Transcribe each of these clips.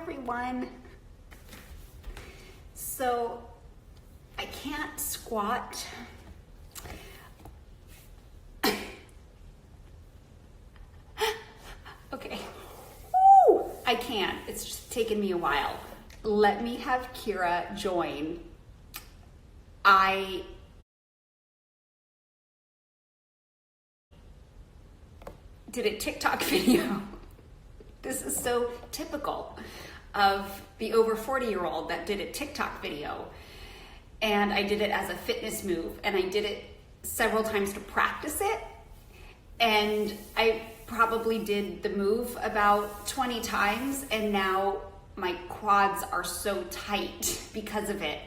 everyone. So I can't squat. Okay. Woo! I can. It's just taken me a while. Let me have Kira join. I did a TikTok video. This is so typical of the over 40-year-old that did a TikTok video. And I did it as a fitness move, and I did it several times to practice it. And I probably did the move about 20 times, and now my quads are so tight because of it.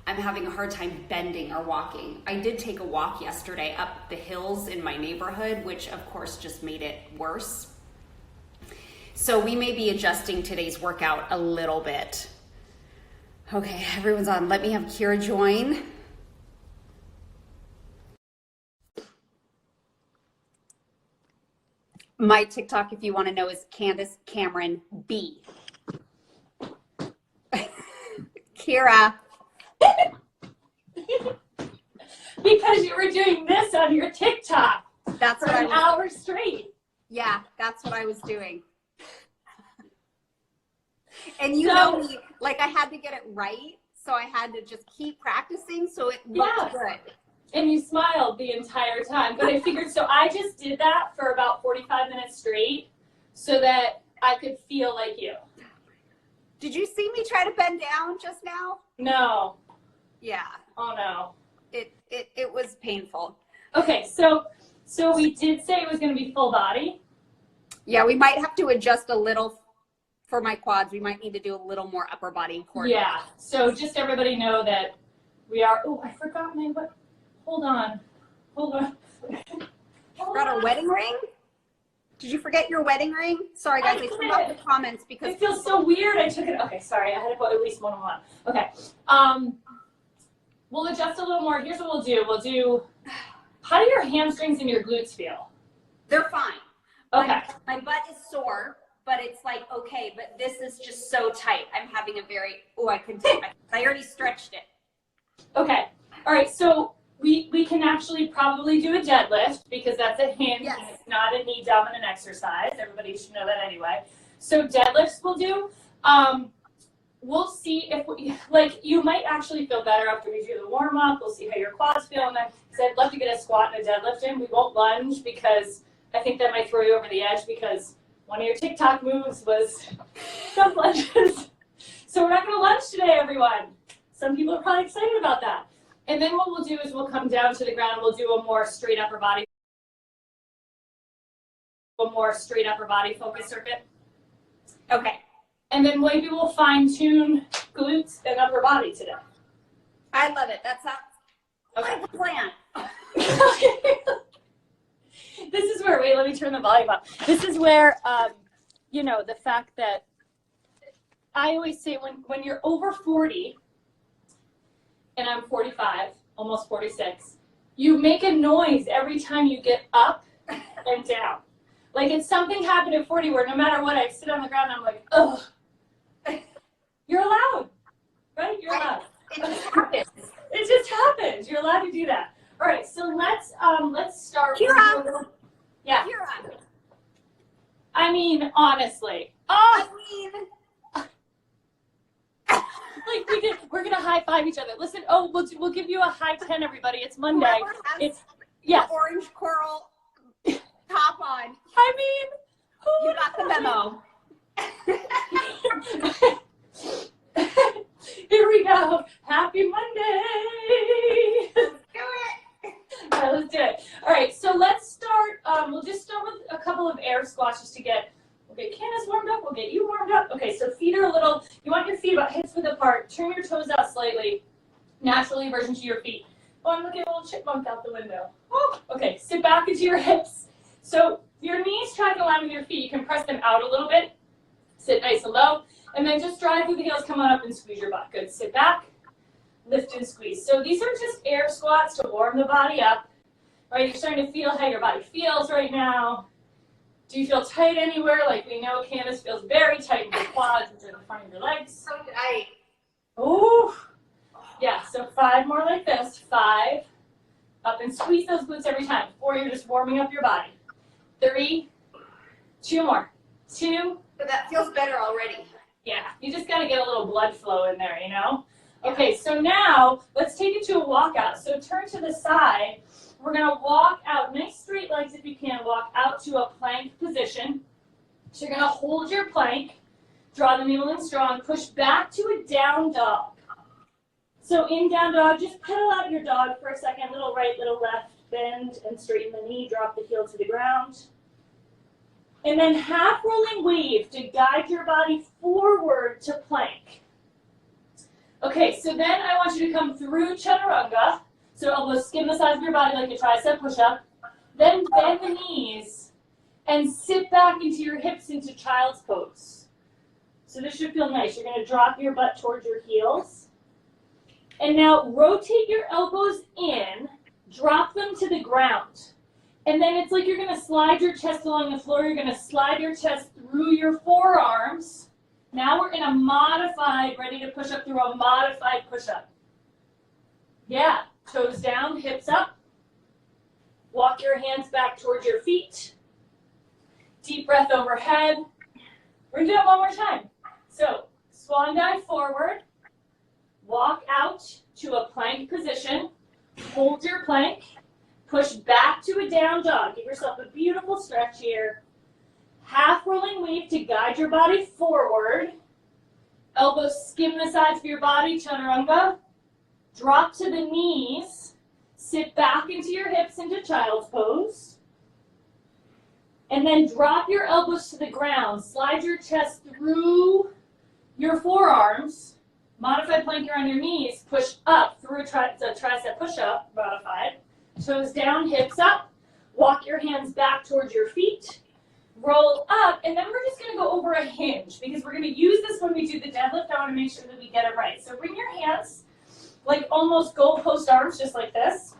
I'm having a hard time bending or walking. I did take a walk yesterday up the hills in my neighborhood, which of course just made it worse. So we may be adjusting today's workout a little bit. Okay, everyone's on. Let me have Kira join. My TikTok, if you want to know, is Candace Cameron B. Kira. Because you were doing this on your TikTok. That's for an hour straight. Yeah, that's what I was doing. And you know me, like I had to get it right, so I had to just keep practicing so it looked good. And you smiled the entire time. But I figured, so I just did that for about 45 minutes straight so that I could feel like you. Did you see me try to bend down just now? No. Yeah. Oh no. It was painful. Okay, so we did say it was going to be full body. Yeah, we might have to adjust a little for my quads. We might need to do a little more upper body and core. Yeah. So just everybody know that we are. Oh, I forgot my what. Hold on. Forgot a wedding ring? Did you forget your wedding ring? Sorry guys, I turned off the comments because it feels so weird. I took it. Okay, sorry. I had to put at least one on one. Okay. We'll adjust a little more. Here's what we'll do. We'll do. How do your hamstrings and your glutes feel? They're fine. Okay. My butt is sore, but it's like okay. But this is just so tight. I'm having a very. Oh, I couldn't. I already stretched it. Okay. All right. So we can actually probably do a deadlift because that's a hinge. Yes. And it's not a knee dominant exercise. Everybody should know that anyway. So deadlifts we'll do. We'll see if you might actually feel better after we do the warm up. We'll see how your quads feel, and then because I'd love to get a squat and a deadlift in. We won't lunge because I think that might throw you over the edge because one of your TikTok moves was jump lunges. So we're not going to lunge today, everyone. Some people are probably excited about that. And then what we'll do is we'll come down to the ground and we'll do a more straight upper body focus circuit. Okay. And then maybe we'll fine tune glutes and upper body today. I love it. That sounds like a plan. This is where, wait, let me turn the volume up. This is where, the fact that I always say when you're over 40, and I'm 45, almost 46, you make a noise every time you get up and down. Like it's something happened at 40 where no matter what, I sit on the ground and I'm like, ugh. You're allowed, right? You're allowed. It just happens. It just happens. You're allowed to do that. All right, so let's start. Kira. Yeah. Kira. I mean, honestly. We're gonna high five each other. Listen, we'll give you a high 10, everybody. It's Monday. It's orange coral top on. I mean, you got the memo. Here we go. Happy Monday. Let's do it. All right, let's do it. All right, so let's start. We'll just start with a couple of air squats just to get. We'll get Candace warmed up. We'll get you warmed up. Okay, so feet are a little. You want your feet about hips width apart. Turn your toes out slightly. Natural inversion to your feet. Oh, I'm looking at a little chipmunk out the window. Oh, okay. Sit back into your hips. So your knees track in line with your feet. You can press them out a little bit. Sit nice and low. And then just drive through the heels, come on up and squeeze your butt. Good. Sit back, lift and squeeze. So these are just air squats to warm the body up. Right? You're starting to feel how your body feels right now. Do you feel tight anywhere? Like we know Candace feels very tight in your quads, which are the front of your legs. So tight. Ooh. Yeah, so 5 more like this. 5. Up and squeeze those glutes every time. 4, you're just warming up your body. 3, 2 more. 2. But that feels better already. Yeah, you just gotta get a little blood flow in there, you know? Okay, so now let's take it to a walkout. So turn to the side. We're gonna walk out, nice straight legs if you can, walk out to a plank position. So you're gonna hold your plank, draw the knee in strong, push back to a down dog. So in down dog, just pedal out your dog for a second, little right, little left, bend and straighten the knee, drop the heel to the ground. And then half rolling wave to guide your body forward to plank. Okay, so then I want you to come through chaturanga. So elbows skim the sides of your body like a tricep push-up. Then bend the knees and sit back into your hips into child's pose. So this should feel nice. You're going to drop your butt towards your heels. And now rotate your elbows in, drop them to the ground. And then it's like you're going to slide your chest along the floor. You're going to slide your chest through your forearms. Now we're in a modified, ready to push up through a modified push-up. Yeah, toes down, hips up. Walk your hands back towards your feet. Deep breath overhead. We're going to do that one more time. So swan dive forward. Walk out to a plank position. Hold your plank. Push back to a down dog. Give yourself a beautiful stretch here. Half rolling wave to guide your body forward. Elbows skim the sides of your body, chaturanga. Drop to the knees. Sit back into your hips into child's pose. And then drop your elbows to the ground. Slide your chest through your forearms. Modified plank around your knees. Push up through the tricep push-up, modified. Toes down, hips up. Walk your hands back towards your feet. Roll up, and then we're just going to go over a hinge because we're going to use this when we do the deadlift. I want to make sure that we get it right. So bring your hands like almost goalpost arms, just like this.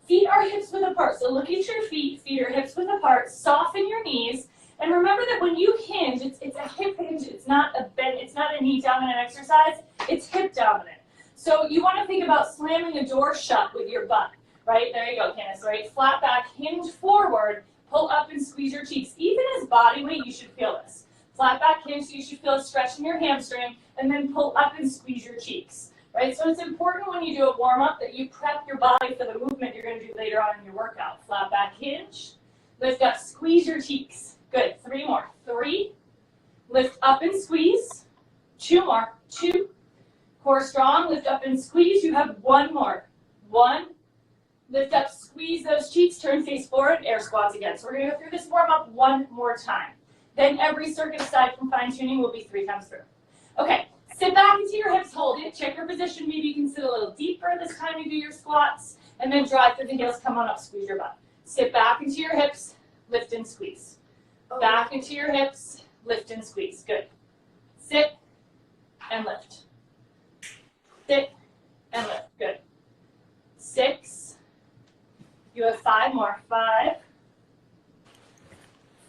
Feet are hips width apart. So look at your feet. Feet are hips width apart. Soften your knees. And remember that when you hinge, it's a hip hinge. It's not a bend. It's not a knee dominant exercise. It's hip dominant. So you want to think about slamming a door shut with your butt. Right? There you go, Candace. Right? Flat back, hinge forward, pull up and squeeze your cheeks. Even as body weight, you should feel this. Flat back hinge, so you should feel a stretch in your hamstring, and then pull up and squeeze your cheeks. Right? So it's important when you do a warm-up that you prep your body for the movement you're going to do later on in your workout. Flat back hinge, lift up, squeeze your cheeks. Good. 3 more. 3, lift up and squeeze. 2 more. 2, core strong, lift up and squeeze. You have 1 more. 1, lift up, squeeze those cheeks, turn face forward, air squats again. So we're going to go through this warm-up 1 more time. Then every circuit aside from fine-tuning will be 3 times through. Okay, sit back into your hips, hold it, check your position. Maybe you can sit a little deeper this time you do your squats, and then drive through the heels, come on up, squeeze your butt. Sit back into your hips, lift and squeeze. Back into your hips, lift and squeeze. Good. Sit and lift. Sit and lift. Good. 6. You have 5 more. 5,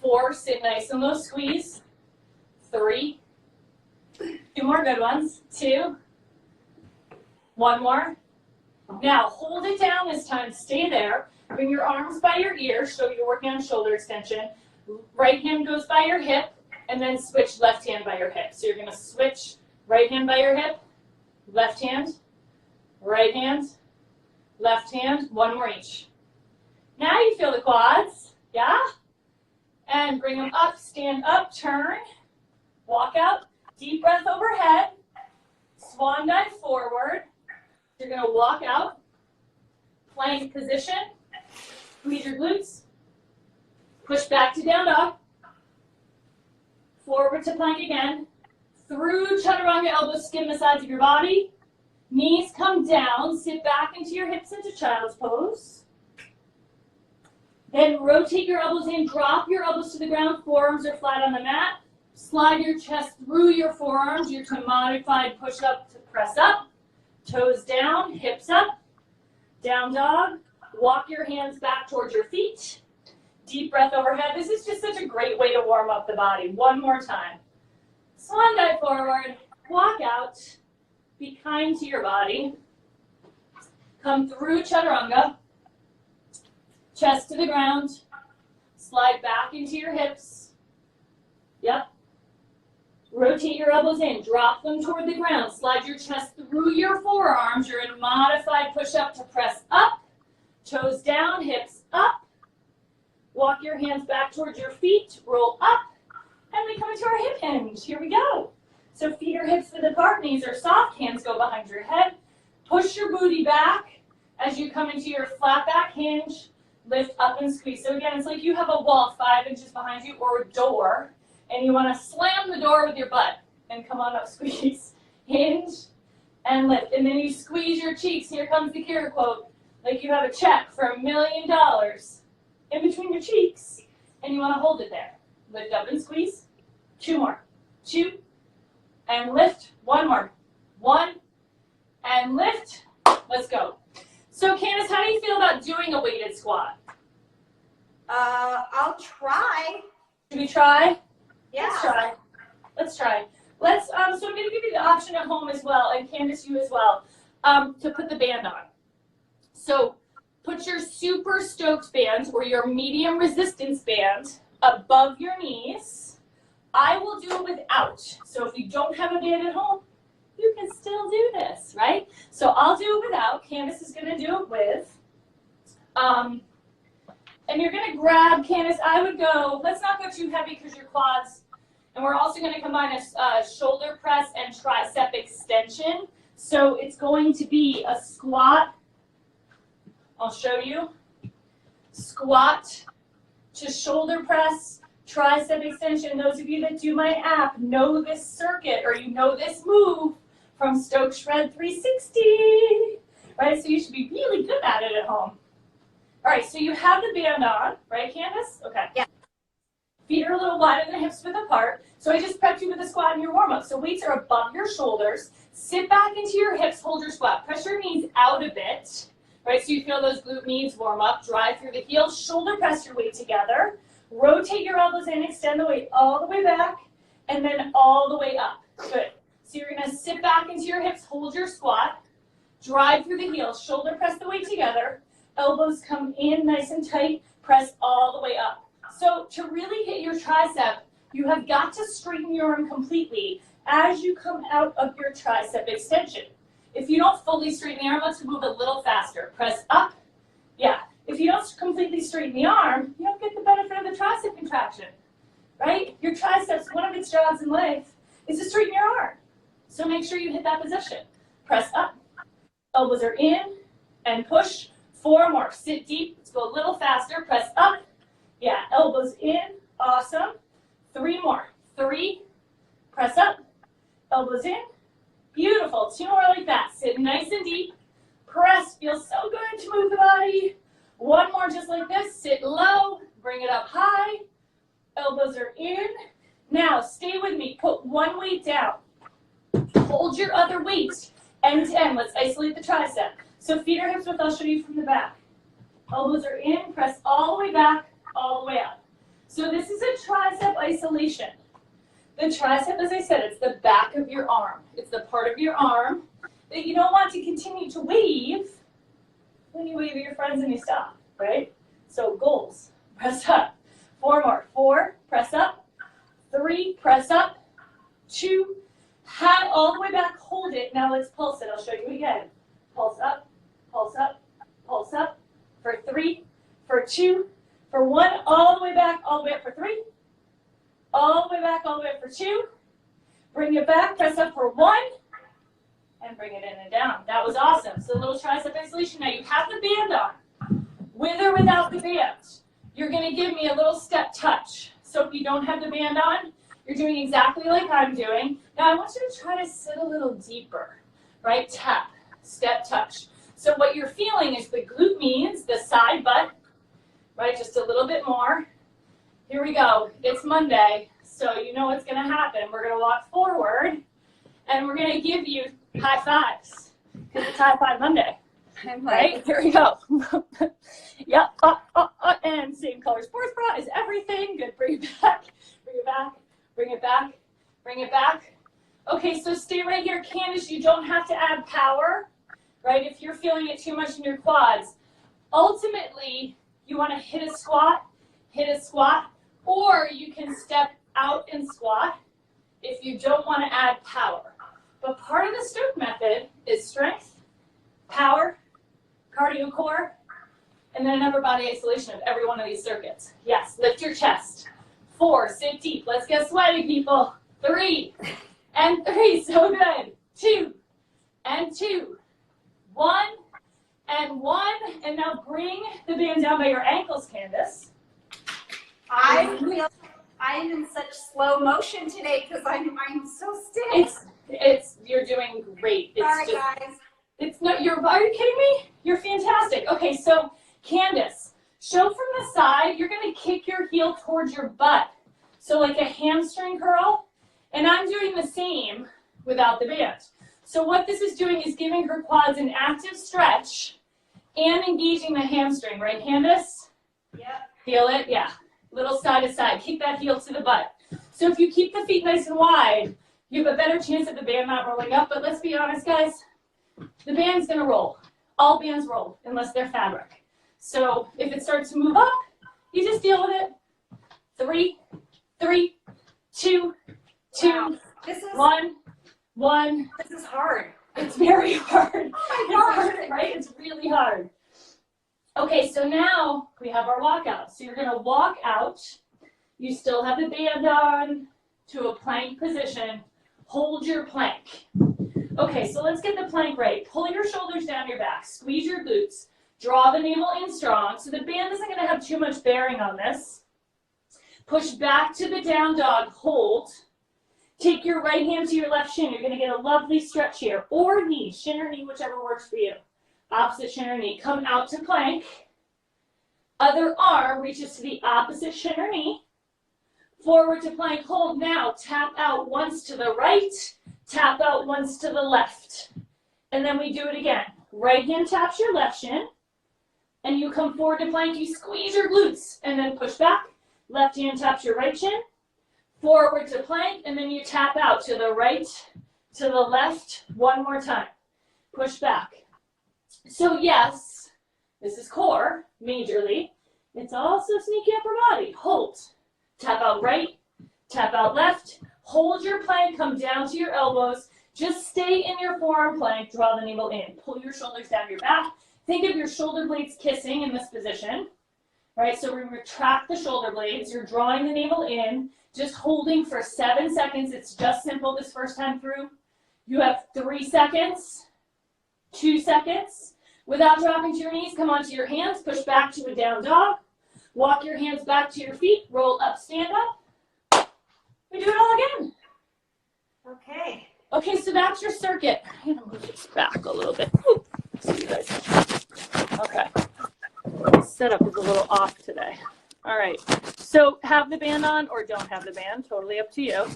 4, sit nice and low, squeeze. 3, 2 more good ones. 2, 1 more. Now hold it down this time. Stay there. Bring your arms by your ears. So you're working on shoulder extension. Right hand goes by your hip, and then switch left hand by your hip. So you're going to switch right hand by your hip, left hand, right hand, left hand. 1 more each. Now you feel the quads, yeah? And bring them up, stand up, turn, walk out, deep breath overhead, swan dive forward. You're going to walk out, plank position, squeeze your glutes, push back to down dog, forward to plank again, through chaturanga, elbows skim the sides of your body, knees come down, sit back into your hips into child's pose. Then rotate your elbows in, drop your elbows to the ground, forearms are flat on the mat. Slide your chest through your forearms, your modified push-up to press up. Toes down, hips up, down dog. Walk your hands back towards your feet. Deep breath overhead. This is just such a great way to warm up the body. One more time. Swan dive forward, walk out, be kind to your body. Come through chaturanga, chest to the ground, slide back into your hips. Yep. Rotate your elbows in, drop them toward the ground, slide your chest through your forearms. You're in a modified push-up to press up, toes down, hips up. Walk your hands back towards your feet, roll up, and we come into our hip hinge. Here we go. So feet are hips width apart, knees are soft, hands go behind your head. Push your booty back as you come into your flat back hinge. Lift up and squeeze. So again, it's like you have a wall 5 inches behind you or a door, and you want to slam the door with your butt and come on up, squeeze. Hinge and lift. And then you squeeze your cheeks. Here comes the Kira quote. Like you have a check for $1 million in between your cheeks, and you want to hold it there. Lift up and squeeze. 2 more. 2 and lift. 1 more. 1 and lift. Let's go. So Candace, how do you feel about doing a weighted squat? I'll try. Should we try? Yeah. Let's try. Let's try. Let's. So I'm going to give you the option at home as well, and Candace, you as well, to put the band on. So put your super Stokes band or your medium resistance band above your knees. I will do it without. So if you don't have a band at home, you can still do this, right? So I'll do it without. Candace is going to do it with. And you're going to grab, Candace, I would go, let's not go too heavy because your quads. And we're also going to combine a shoulder press and tricep extension. So it's going to be a squat. I'll show you. Squat to shoulder press, tricep extension. Those of you that do my app know this circuit, or you know this move from Stokes Shred 360, right? So you should be really good at it at home. All right, so you have the band on, right, Candace? Okay. Yeah. Feet are a little wider than hips width apart. So I just prepped you with a squat in your warm-up. So weights are above your shoulders. Sit back into your hips, hold your squat. Press your knees out a bit, right? So you feel those glute knees warm up. Drive through the heels, shoulder press your weight together. Rotate your elbows in, extend the weight all the way back, and then all the way up. Good. So you're going to sit back into your hips, hold your squat. Drive through the heels, shoulder press the weight together. Elbows come in nice and tight, press all the way up. So to really hit your tricep, you have got to straighten your arm completely as you come out of your tricep extension. If you don't fully straighten the arm, let's move a little faster. Press up. Yeah. If you don't completely straighten the arm, you don't get the benefit of the tricep contraction, right? Your triceps, one of its jobs in life is to straighten your arm. So make sure you hit that position. Press up. Elbows are in and push. 4 more. Sit deep. Let's go a little faster. Press up. Yeah, elbows in. Awesome. 3 more. 3. Press up. Elbows in. Beautiful. 2 more like that. Sit nice and deep. Press. Feels so good to move the body. 1 more just like this. Sit low. Bring it up high. Elbows are in. Now, stay with me. Put 1 weight down. Hold your other weight end to end. Let's isolate the tricep. So feet are hips width, I'll show you from the back. Elbows are in, press all the way back, all the way up. So this is a tricep isolation. The tricep, as I said, it's the back of your arm. It's the part of your arm that you don't want to continue to wave when you wave at your friends and you stop, right? So goals, press up. 4 more. 4, press up. 3, press up. 2, hat all the way back, hold it. Now let's pulse it. I'll show you again. Pulse up, pulse up, pulse up. For 3, for 2, for 1, all the way back, all the way up for 3. All the way back, all the way up for 2. Bring it back, press up for 1. And bring it in and down. That was awesome. So a little tricep isolation. Now you have the band on. With or without the band, you're going to give me a little step touch. So if you don't have the band on, you're doing exactly like I'm doing. Now I want you to try to sit a little deeper, right? Tap, step touch. So what you're feeling is the glute means the side butt, right? Just a little bit more. Here we go. It's Monday, so you know what's going to happen. We're going to walk forward, and we're going to give you high fives because it's High Five Monday. I'm Right, like, here we go. Yep, and same color sports bra is everything. Good, bring it back, bring it back, bring it back, bring it back. Okay, so stay right here. Candace, you don't have to add power, right? If you're feeling it too much in your quads. Ultimately, you want to hit a squat, or you can step out and squat if you don't want to add power. But part of the Stoke method is strength, power, cardio core, and then an upper body isolation of every one of these circuits. Yes, lift your chest. 4, sit deep. Let's get sweaty, people. 3, and 3, so good. 2, and 2. 1, and 1, and now bring the band down by your ankles, Candace. I'm in such slow motion today because I'm so stiff. You're doing great. Sorry, guys. Are you kidding me? You're fantastic. Okay, so Candace, show from the side. You're going to kick your heel towards your butt. So like a hamstring curl. And I'm doing the same without the band. So what this is doing is giving her quads an active stretch and engaging the hamstring. Right, Candace? Yep. Feel it? Yeah. Little side to side. Kick that heel to the butt. So if you keep the feet nice and wide, you have a better chance of the band not rolling up. But let's be honest, guys. The band's going to roll. All bands roll unless they're fabric. So if it starts to move up, you just deal with it. 3, 3, 2, 2, Wow. 1, 1. This is hard. It's very hard. Oh my gosh. It's hard, right? It's really hard. Okay, so now we have our walkout. So you're going to walk out. You still have the band on to a plank position. Hold your plank. Okay, so let's get the plank right. Pull your shoulders down your back. Squeeze your glutes. Draw the navel in strong. So the band isn't going to have too much bearing on this. Push back to the down dog. Hold. Take your right hand to your left shin. You're going to get a lovely stretch here. Or knee. Shin or knee, whichever works for you. Opposite shin or knee. Come out to plank. Other arm reaches to the opposite shin or knee. Forward to plank. Hold. Now tap out once to the right. Tap out once to the left. And then we do it again. Right hand taps your left shin. And you come forward to plank. You squeeze your glutes. And then push back. Left hand taps your right shin. Forward to plank. And then you tap out to the right, to the left. One more time. Push back. So yes, this is core, majorly. It's also sneaky upper body. Hold. Tap out right. Tap out left. Hold your plank, come down to your elbows. Just stay in your forearm plank, draw the navel in. Pull your shoulders down your back. Think of your shoulder blades kissing in this position, right? So we retract the shoulder blades. You're drawing the navel in, just holding for 7 seconds. It's just simple this first time through. You have 3 seconds, 2 seconds. Without dropping to your knees, come onto your hands, push back to a down dog. Walk your hands back to your feet, roll up, stand up. We do it all again. Okay. Okay, so that's your circuit. I'm gonna move this back a little bit. So you guys. Okay. Setup is a little off today. All right. So have the band on or don't have the band. Totally up to you.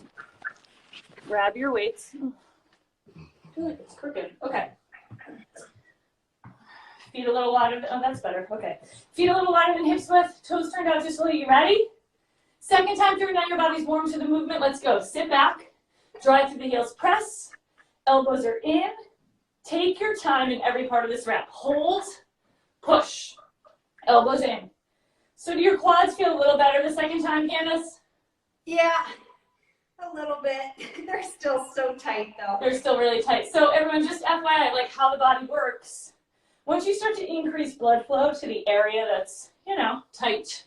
Grab your weights. I feel like it's crooked. Okay. Feet a little wider. Oh, that's better. Okay. Feet a little wider than hips width. Toes turned out just a little. You ready? Second time through, now your body's warm to the movement. Let's go. Sit back. Drive through the heels. Press. Elbows are in. Take your time in every part of this rep. Hold. Push. Elbows in. So do your quads feel a little better the second time, Candace? Yeah, a little bit. They're still so tight, though. They're still really tight. So everyone, just FYI, like how the body works. Once you start to increase blood flow to the area that's, tight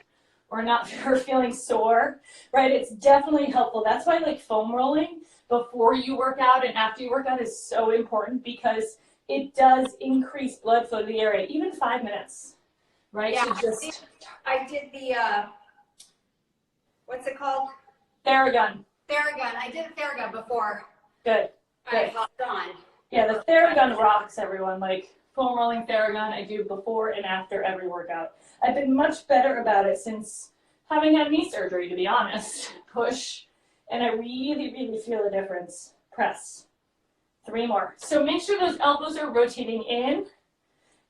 or not or feeling sore, right? It's definitely helpful. That's why like foam rolling before you work out and after you work out is so important because it does increase blood flow to the area, even 5 minutes, right? Yeah, So just I did the, what's it called? Theragun. Theragun. I did Theragun before Good. I hopped on. Yeah, the Theragun rocks, everyone. Like foam rolling Theragun, I do before and after every workout. I've been much better about it since having had knee surgery, to be honest. Push, and I really, really feel a difference. Press. 3 more. So make sure those elbows are rotating in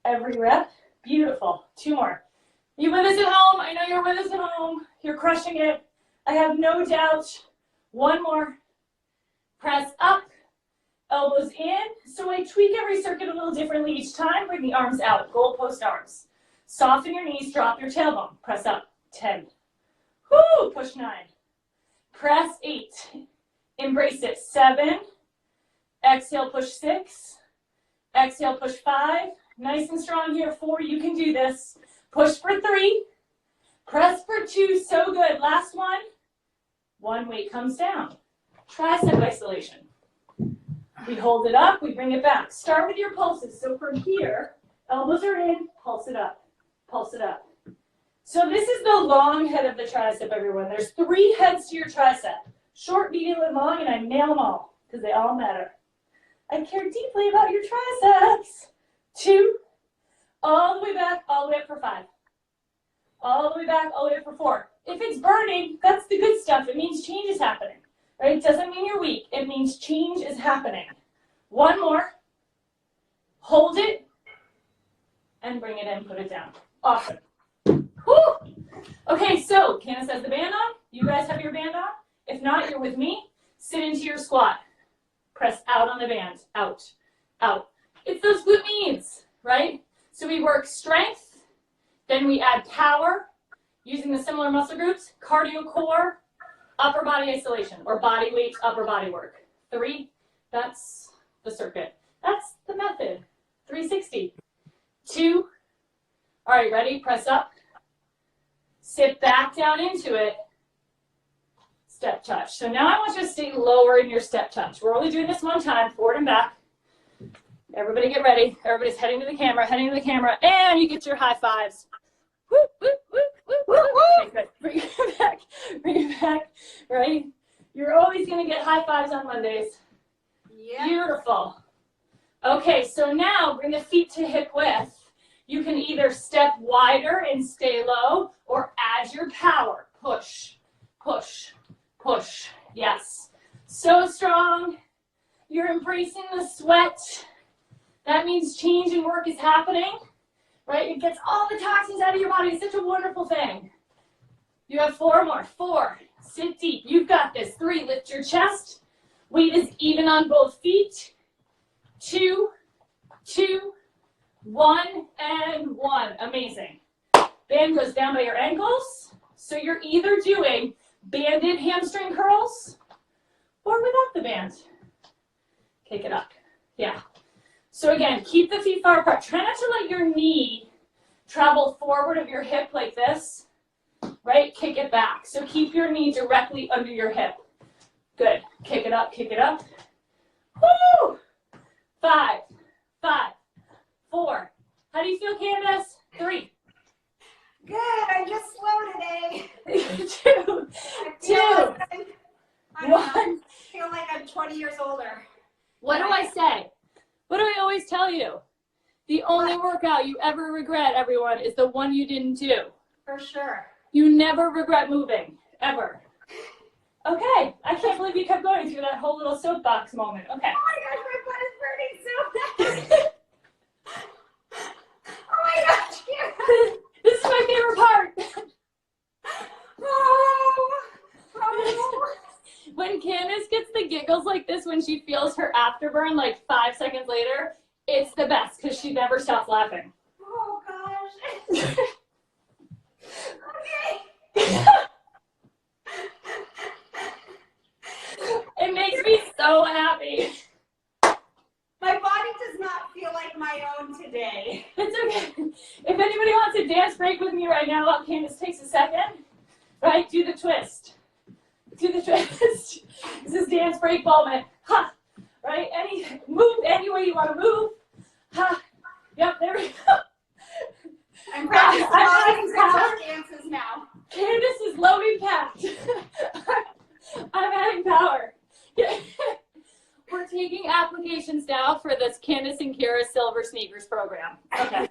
every rep. Beautiful. 2 more. You with us at home? I know you're with us at home. You're crushing it. I have no doubt. 1 more. Press up, elbows in. So I tweak every circuit a little differently each time. Bring the arms out, goalpost arms. Soften your knees, drop your tailbone. Press up, 10. Whoo, push 9. Press 8. Embrace it, 7. Exhale, push 6. Exhale, push 5. Nice and strong here, 4. You can do this. Push for 3. Press for 2, so good. Last one. 1 weight comes down. Tricep isolation. We hold it up, we bring it back. Start with your pulses. So from here, elbows are in, pulse it up, pulse it up. So this is the long head of the tricep, everyone. There's 3 heads to your tricep. Short, medium, and long, and I nail them all because they all matter. I care deeply about your triceps. 2, all the way back, all the way up for 5. All the way back, all the way up for 4. If it's burning, that's the good stuff. It means change is happening. Right? It doesn't mean you're weak. It means change is happening. 1 more. Hold it. And bring it in, put it down. Awesome. Whew. Okay, so Candace has the band on. You guys have your band on. If not, you're with me. Sit into your squat. Press out on the band. Out. Out. It's those glute means, right? So we work strength. Then we add power using the similar muscle groups. Cardio core. Upper body isolation, or body weight, upper body work. 3, that's the circuit. That's the method. 360. 2, all right, ready? Press up. Sit back down into it. Step touch. So now I want you to stay lower in your step touch. We're only doing this 1 time, forward and back. Everybody get ready. Everybody's heading to the camera, and you get your high fives. Woo, woo, woo, woo, woo. Okay, good. Bring it back, right? You're always going to get high fives on Mondays. Yeah. Beautiful. Okay, so now bring the feet to hip width. You can either step wider and stay low, or add your power. Push, push, push. Yes. So strong. You're embracing the sweat. That means change and work is happening. Right? It gets all the toxins out of your body. It's such a wonderful thing. You have 4 more. 4. Sit deep. You've got this. 3. Lift your chest. Weight is even on both feet. 2, 2, 1, and 1. Amazing. Band goes down by your ankles. So you're either doing banded hamstring curls or without the band. Kick it up. Yeah. So again, keep the feet far apart. Try not to let your knee travel forward of your hip like this, right? Kick it back. So keep your knee directly under your hip. Good. Kick it up, kick it up. Woo! 5, 5, 4. How do you feel, Candace? 3. Good. I'm just slow today. 2, 2, I 1. feel like I'm 20 years older. What do I say? What do I always tell you? The only workout you ever regret, everyone, is the one you didn't do. For sure. You never regret moving, ever. Okay, I can't believe you kept going through that whole little soapbox moment. Okay. Oh my gosh, my butt is burning so bad. Oh my gosh, Kira. This is my favorite part. Oh. When Candace gets the giggles like this when she feels her afterburn like 5 seconds later, it's the best because she never stops laughing. Oh gosh. Okay. It makes me so happy. My body does not feel like my own today. It's okay. If anybody wants a dance break with me right now while Candace takes a second, right, do the twist. Do the twist. This is dance break moment. Ha! Right? Move any way you want to move. Ha! Yep, there we go. I'm practicing I'm power dances now. Candace is low impact. I'm adding power. We're taking applications now for this Candace and Kira Silver Sneakers program. Okay.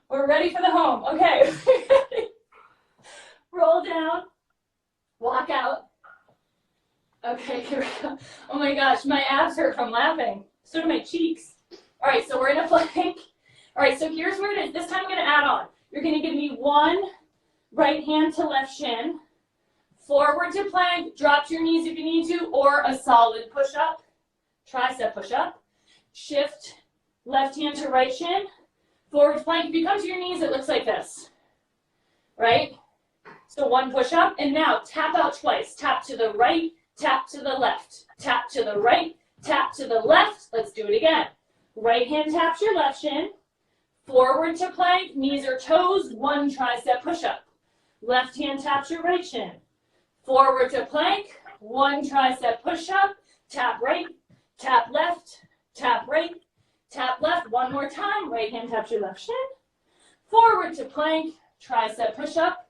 We're ready for the home. Okay. Roll down. Walk out. Okay, here we go. Oh my gosh, my abs hurt from laughing. So do my cheeks. All right, so we're in a plank. All right, so here's where it is. This time I'm going to add on. You're going to give me one right hand to left shin, forward to plank, drop to your knees if you need to, or a solid push-up, tricep push-up. Shift left hand to right shin, forward to plank. If you come to your knees, it looks like this, right? So one push-up, and now tap out twice. Tap to the right, tap to the left, tap to the right, tap to the left. Let's do it again. Right hand taps your left shin, forward to plank, knees or toes, one tricep push-up. Left hand taps your right shin, forward to plank, one tricep push-up, tap right, tap left, tap right, tap left. One more time, right hand taps your left shin, forward to plank, tricep push-up,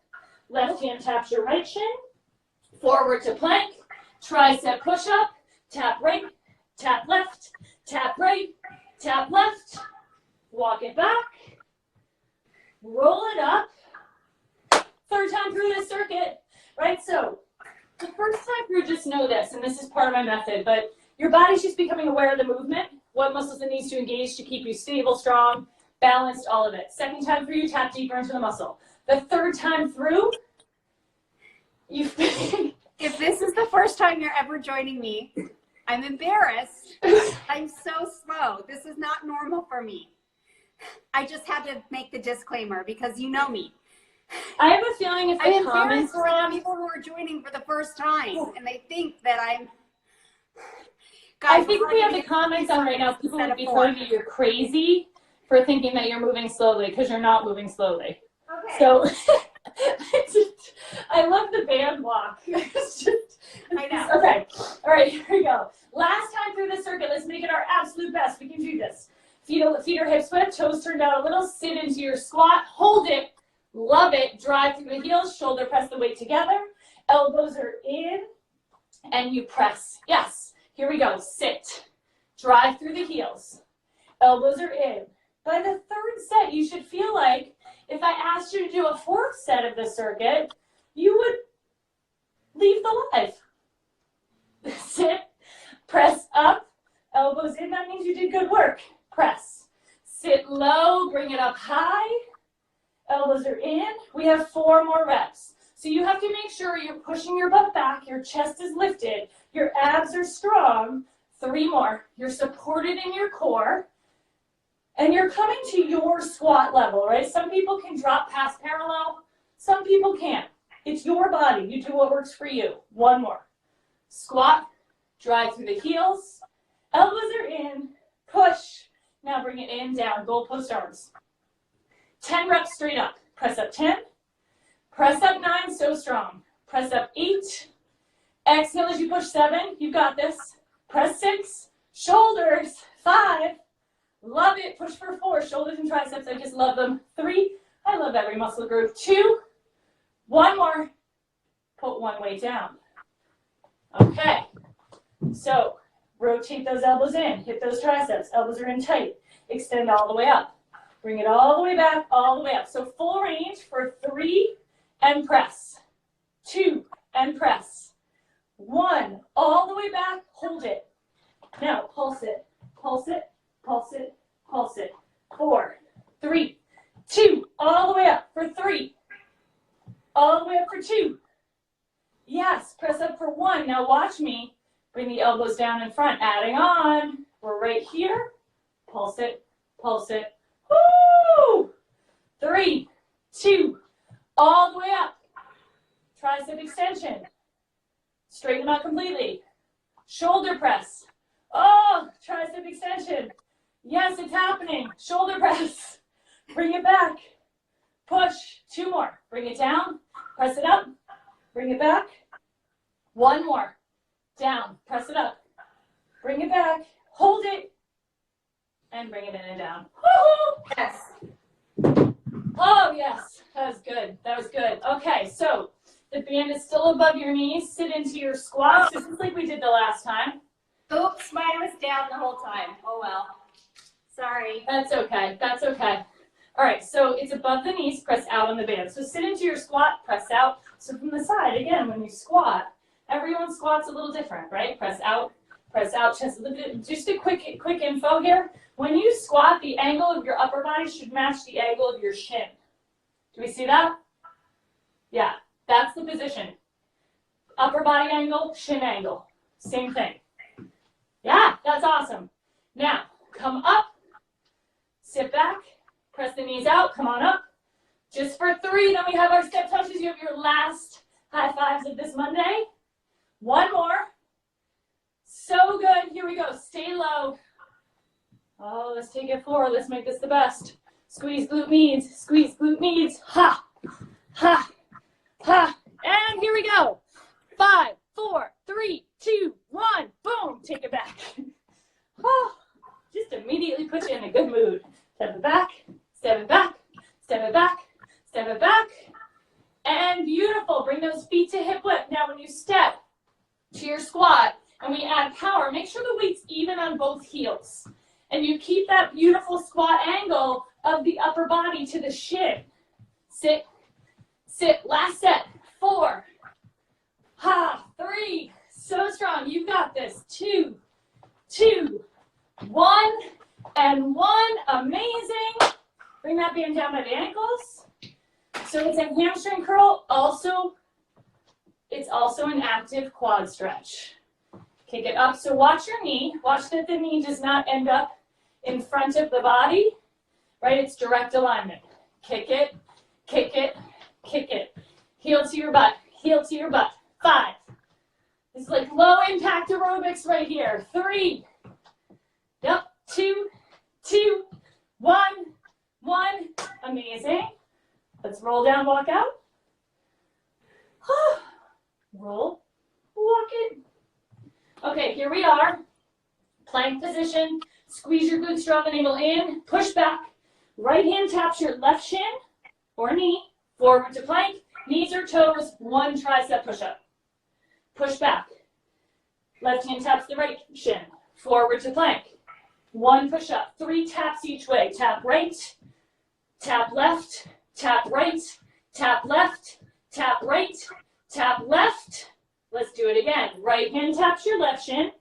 left hand taps your right shin, forward to plank, tricep push-up, tap right, tap left, tap right, tap left, walk it back, roll it up. Third time through this circuit, right? So the first time through, just know this, and this is part of my method, but your body's just becoming aware of the movement, what muscles it needs to engage to keep you stable, strong, balanced, all of it. Second time through, you tap deeper into the muscle. The third time through, you If this is the first time you're ever joining me, I'm embarrassed. I'm so slow. This is not normal for me. I just had to make the disclaimer because you know me. I have a feeling if the comments for the people who are joining for the first time and they think that I'm. I think if we have the comments on right now, people would be telling you you're crazy for thinking that you're moving slowly because you're not moving slowly. Okay. So I love the band walk. It's just, I know. Okay. All right, here we go. Last time through the circuit, let's make it our absolute best. We can do this. Feet are hips width, toes turned out a little, sit into your squat, hold it, love it, drive through the heels, shoulder press the weight together, elbows are in, and you press. Yes, here we go, sit, drive through the heels, elbows are in. By the third set, you should feel like if I asked you to do a fourth set of the circuit, you would leave the live. Sit, press up, elbows in, that means you did good work. Press. Sit low, bring it up high. Elbows are in. We have 4 more reps. So you have to make sure you're pushing your butt back, your chest is lifted, your abs are strong. 3 more. You're supported in your core, and you're coming to your squat level, right? Some people can drop past parallel. Some people can't. It's your body. You do what works for you. 1 more. Squat, drive through the heels. Elbows are in. Push. Now bring it in, down, goalpost arms. 10 reps straight up. Press up 10. Press up 9, so strong. Press up 8. Exhale as you push 7. You've got this. Press 6. Shoulders. 5. Love it. Push for 4. Shoulders and triceps. I just love them. 3. I love every muscle group. 2. 1 more. Put one weight down. Okay. So rotate those elbows in, hit those triceps, elbows are in tight, extend all the way up, bring it all the way back, all the way up. So full range for 3 and press, 2 and press, 1, all the way back, hold it. Now pulse it, pulse it, pulse it, pulse it. 4, 3, 2, all the way up for 3, all the way up for 2. Yes, press up for 1. Now watch me. Bring the elbows down in front, adding on. We're right here. Pulse it, pulse it. Woo! 3, 2, all the way up. Tricep extension. Straighten them out completely. Shoulder press. Oh, tricep extension. Yes, it's happening. Shoulder press. Bring it back. Push. 2 more. Bring it down. Press it up. Bring it back. 1 more. Down, press it up, bring it back, hold it, and bring it in and down. Woo-hoo! Yes. Oh, yes, that was good, that was good. Okay, so the band is still above your knees. Sit into your squats, just like we did the last time. Oops, mine was down the whole time. Oh, well. Sorry. That's okay, that's okay. All right, so it's above the knees, press out on the band. So sit into your squat, press out. So from the side, again, when you squat, everyone squats a little different, right? Press out, Press out, chest. Just a quick info here. When you squat, the angle of your upper body should match the angle of your shin. Do we see that? Yeah, that's the position. Upper body angle, shin angle. Same thing. Yeah, that's awesome. Now, come up, sit back, press the knees out, come on up. Just for 3, then we have our step touches. You have your last high fives of this Monday. 1 more. So good. Here we go. Stay low. Oh, let's take it forward. Let's make this the best. Squeeze glute meads. Squeeze glute meads. Ha, ha, ha. And here we go. 5, 4, 3, 2, 1. Boom. Take it back. Oh, just immediately put you in a good mood. Step it back. Step it back. Step it back. Step it back. And beautiful. Bring those feet to hip width. Now when you step to your squat and we add power, make sure the weight's even on both heels. And you keep that beautiful squat angle of the upper body to the shin. Sit, sit. Last set. 4. Ha, 3. So strong. You got this. 2, 2, 1, and 1. Amazing. Bring that band down by the ankles. So it's a hamstring curl. It's also an active quad stretch. Kick it up. So watch your knee. Watch that the knee does not end up in front of the body, right? It's direct alignment. Kick it, kick it, kick it. Heel to your butt, heel to your butt. 5. This is like low impact aerobics right here. 3. Yep. 2, 2, 1, 1. Amazing. Let's roll down, walk out. Roll, walk it. Okay, here we are. Plank position. Squeeze your glutes, draw the navel in. Push back. Right hand taps your left shin or knee. Forward to plank. Knees or toes. 1 tricep push-up. Push back. Left hand taps the right shin. Forward to plank. 1 push-up. 3 taps each way. Tap right. Tap left. Tap right. Tap left. Tap right. Tap left. Let's do it again. Right hand taps your left shin.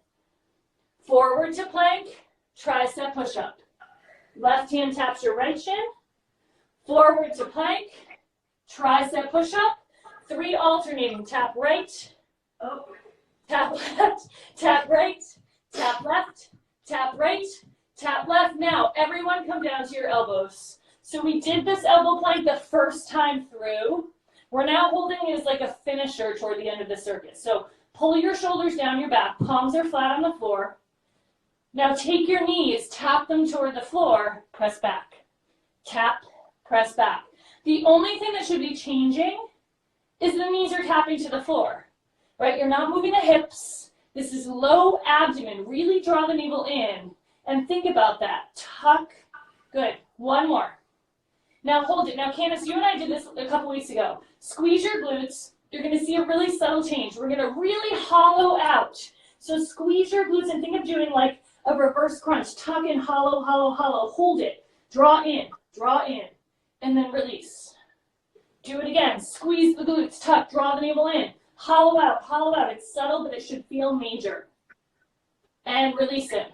Forward to plank. Tricep push-up. Left hand taps your right shin. Forward to plank. Tricep push-up. 3 alternating. Tap right. Oh. Tap left. Tap right. Tap left. Tap right. Tap left. Now, everyone come down to your elbows. So we did this elbow plank the first time through. We're now holding it as like a finisher toward the end of the circuit. So pull your shoulders down your back. Palms are flat on the floor. Now take your knees, tap them toward the floor, press back. Tap, press back. The only thing that should be changing is the knees are tapping to the floor, right? You're not moving the hips. This is low abdomen. Really draw the navel in and think about that. Tuck. Good. 1 more. Now hold it. Now, Candace, you and I did this a couple weeks ago. Squeeze your glutes. You're going to see a really subtle change. We're going to really hollow out. So squeeze your glutes and think of doing like a reverse crunch. Tuck in, hollow, hollow, hollow. Hold it. Draw in, and then release. Do it again. Squeeze the glutes. Tuck. Draw the navel in. Hollow out, hollow out. It's subtle, but it should feel major. And release it.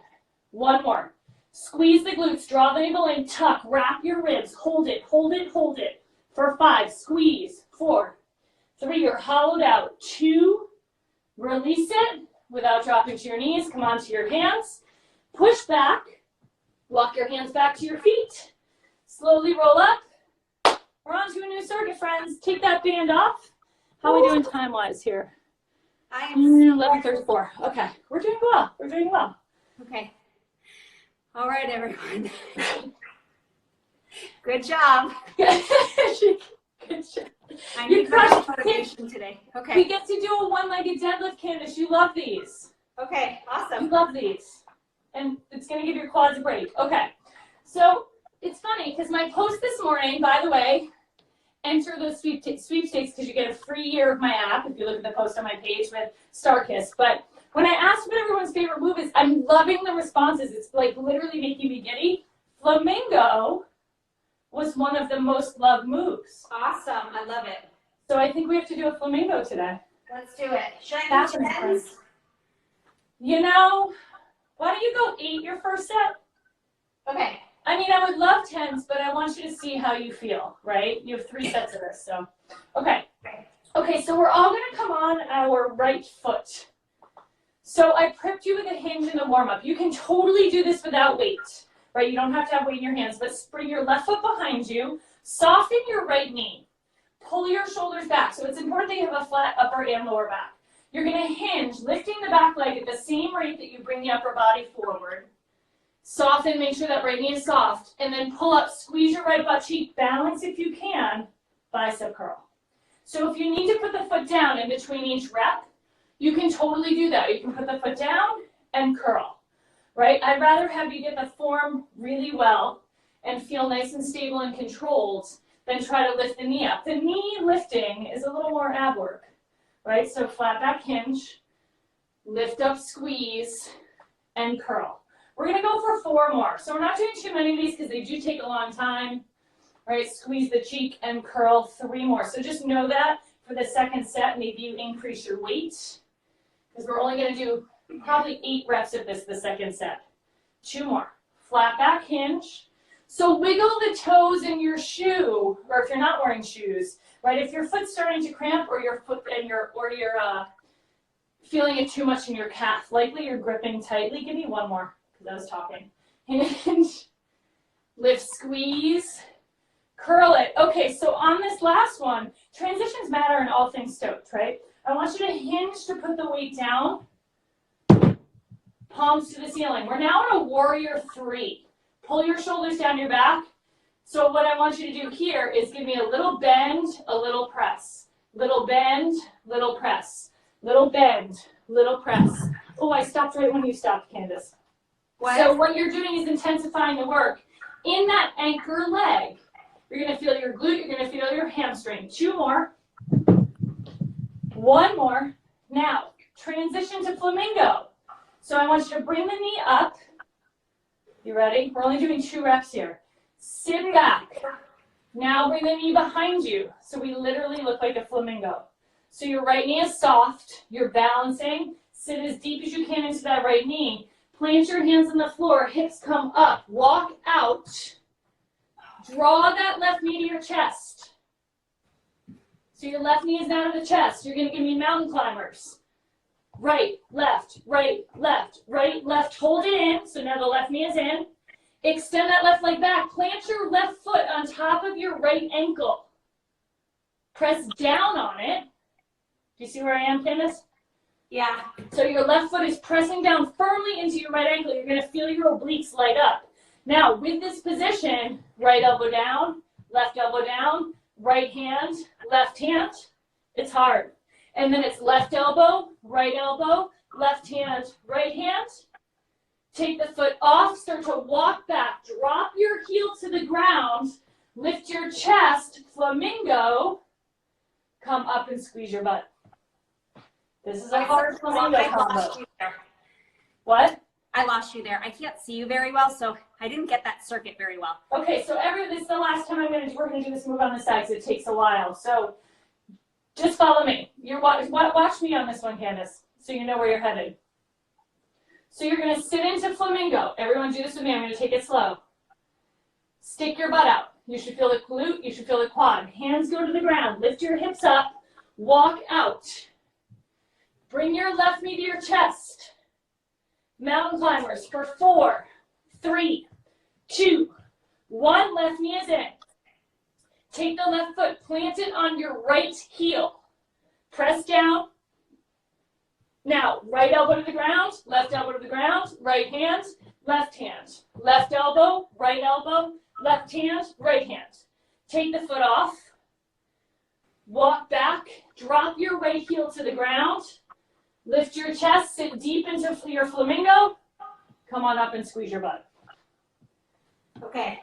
1 more. Squeeze the glutes, draw the navel in, tuck, wrap your ribs, hold it, hold it, hold it. For 5, squeeze. 4, 3, you're hollowed out. 2, release it without dropping to your knees. Come onto your hands. Push back. Walk your hands back to your feet. Slowly roll up. We're on to a new circuit, friends. Take that band off. How are we doing time-wise here? I am 11:34. Okay, we're doing well. We're doing well. Okay. All right, everyone. Good job. Good job. I need better motivation today. Okay. We get to do a 1-legged deadlift, Candace. You love these. Okay, awesome. You love these. And it's going to give your quads a break. Okay. So it's funny because my post this morning, by the way, enter those sweepstakes because you get a free year of my app if you look at the post on my page with Starkiss. But when I asked what everyone's favorite move is, I'm loving the responses. It's like literally making me giddy. Flamingo was one of the most loved moves. Awesome. I love it. So I think we have to do a flamingo today. Let's do it. Should I need your pens? You know, why don't you go 8 your first set? Okay. I mean, I would love 10s, but I want you to see how you feel, right? You have 3 sets of this, so. Okay. Okay, so we're all gonna come on our right foot. So I prepped you with a hinge in the warm-up. You can totally do this without weight, right? You don't have to have weight in your hands, but bring your left foot behind you, soften your right knee, pull your shoulders back. So it's important that you have a flat upper and lower back. You're gonna hinge, lifting the back leg at the same rate that you bring the upper body forward. Soften, make sure that right knee is soft, and then pull up, squeeze your right butt cheek, balance if you can, bicep curl. So if you need to put the foot down in between each rep, you can totally do that. You can put the foot down and curl, right? I'd rather have you get the form really well and feel nice and stable and controlled than try to lift the knee up. The knee lifting is a little more ab work, right? So flat back hinge, lift up, squeeze, and curl. We're gonna go for 4 more. So we're not doing too many of these because they do take a long time, right? Squeeze the cheek and curl 3 more. So just know that for the second set, maybe you increase your weight because we're only gonna do probably 8 reps of this the second set. 2 more. Flat back hinge. So wiggle the toes in your shoe, or if you're not wearing shoes, right? If your foot's starting to cramp or your foot and you're feeling it too much in your calf, likely you're gripping tightly. Give me 1 more. I was talking. Hinge, lift, squeeze, curl it. Okay, so on this last one, transitions matter in all things Stoked, right? I want you to hinge to put the weight down, palms to the ceiling. We're now in a warrior 3. Pull your shoulders down your back. So what I want you to do here is give me a little bend, a little press. Little bend, little press. Little bend, little press. Oh, I stopped right when you stopped, Candace. So what you're doing is intensifying the work. In that anchor leg, you're going to feel your glute, you're going to feel your hamstring. 2 more. 1 more. Now, transition to flamingo. So I want you to bring the knee up. You ready? We're only doing 2 reps here. Sit back. Now bring the knee behind you. So we literally look like a flamingo. So your right knee is soft. You're balancing. Sit as deep as you can into that right knee. Plant your hands on the floor, hips come up, walk out, draw that left knee to your chest. So your left knee is down to the chest. You're gonna give me mountain climbers. Right, left, right, left, right, left, hold it in. So now the left knee is in. Extend that left leg back. Plant your left foot on top of your right ankle. Press down on it. Do you see where I am, Candace? Yeah. So your left foot is pressing down firmly into your right ankle. You're going to feel your obliques light up. Now, with this position, right elbow down, right hand, left hand. It's hard. And then it's left elbow, left hand, right hand. Take the foot off, start to walk back. Drop your heel to the ground. Lift your chest, flamingo. Come up and squeeze your butt. This is a hard flamingo combo. What? I lost you there. I can't see you very well, so I didn't get that circuit very well. Okay, so this is the last time we're gonna do this move on the side, so it takes a while. So just follow me. Watch me on this one, Candace, so you know where you're headed. So you're gonna sit into flamingo. Everyone do this with me. I'm gonna take it slow. Stick your butt out. You should feel the glute, you should feel the quad. Hands go to the ground. Lift your hips up. Walk out. Bring your left knee to your chest. Mountain climbers for 4, 3, 2, 1. Left knee is in. Take the left foot, plant it on your right heel. Press down. Now, right elbow to the ground, left elbow to the ground, right hand, left elbow, left hand, right hand. Take the foot off. Walk back. Drop your right heel to the ground. Lift your chest, sit deep into your flamingo. Come on up and squeeze your butt. Okay.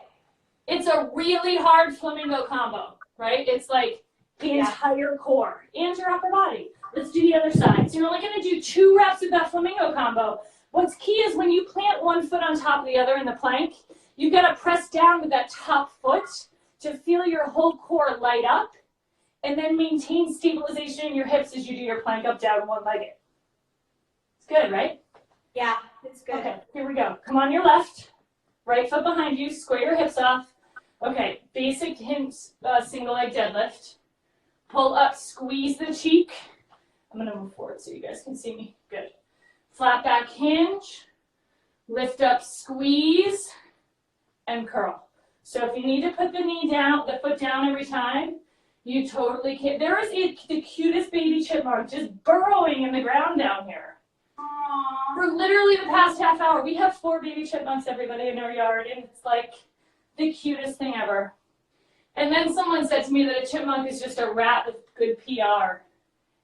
It's a really hard flamingo combo, right? It's like the entire core and your upper body. Let's do the other side. So you're only going to do 2 reps of that flamingo combo. What's key is when you plant one foot on top of the other in the plank, you've got to press down with that top foot to feel your whole core light up and then maintain stabilization in your hips as you do your plank up, down, one-legged. It's good, right? Yeah, it's good. Okay, here we go. Come on your left. Right foot behind you. Square your hips off. Okay, basic single leg deadlift. Pull up, squeeze the cheek. I'm going to move forward so you guys can see me. Good. Flat back hinge. Lift up, squeeze, and curl. So if you need to put the foot down every time, you totally can. There is the cutest baby chipmunk just burrowing in the ground down here. Aww. For literally the past half hour. We have 4 baby chipmunks, everybody, in our yard, and it's like the cutest thing ever. And then someone said to me that a chipmunk is just a rat with good PR.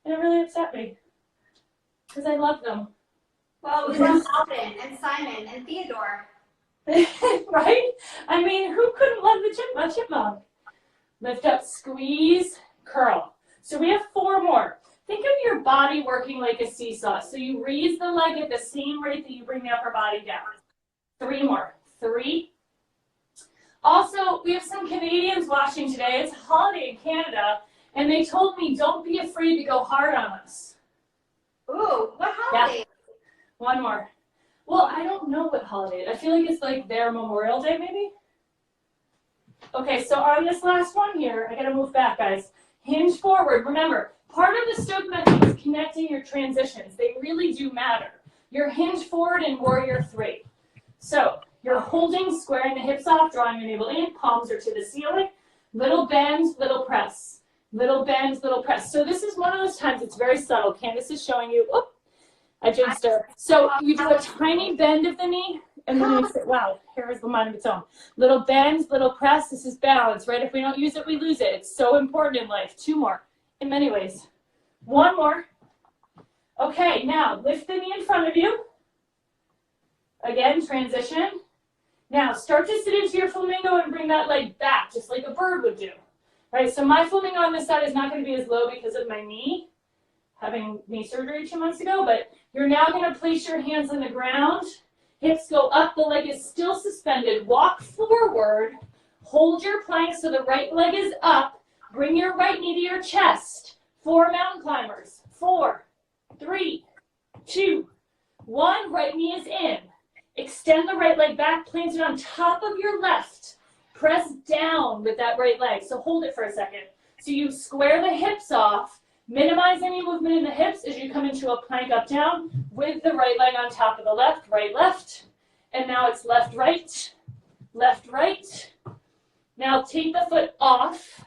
And it really upset me. Because I love them. Well, we love Alvin and Simon and Theodore. Right? I mean, who couldn't love the chipmunk? Lift up, squeeze, curl. So we have 4 more. Think of your body working like a seesaw. So you raise the leg at the same rate that you bring the upper body down. 3 more. 3. Also, we have some Canadians watching today. It's a holiday in Canada, and they told me don't be afraid to go hard on us. Ooh, what holiday? Yeah. 1 more. Well, I don't know what holiday. I feel like it's like their Memorial Day, maybe? Okay, so on this last one here, I gotta move back, guys. Hinge forward. Remember, part of the Stokes method is connecting your transitions. They really do matter. You're hinge forward in Warrior 3. So you're holding, squaring the hips off, drawing your navel in, palms are to the ceiling. Little bend, little press. Little bend, little press. So this is one of those times it's very subtle. Candace is showing you. Oop, I jinxed her. So you do a tiny bend of the knee, and then you say, wow, hair is the mind of its own. Little bend, little press. This is balance, right? If we don't use it, we lose it. It's so important in life. 2 more, in many ways. 1 more. Okay, now lift the knee in front of you. Again, transition. Now start to sit into your flamingo and bring that leg back, just like a bird would do. Right, so my flamingo on this side is not going to be as low because of my knee, having knee surgery 2 months ago, but you're now going to place your hands on the ground. Hips go up, the leg is still suspended. Walk forward, hold your plank so the right leg is up. Bring your right knee to your chest. 4 mountain climbers. 4, 3, 2, 1. Right knee is in. Extend the right leg back, plant it on top of your left. Press down with that right leg. So hold it for a second. So you square the hips off. Minimize any movement in the hips as you come into a plank up down with the right leg on top of the left, right, left. And now it's left, right, left, right. Now take the foot off.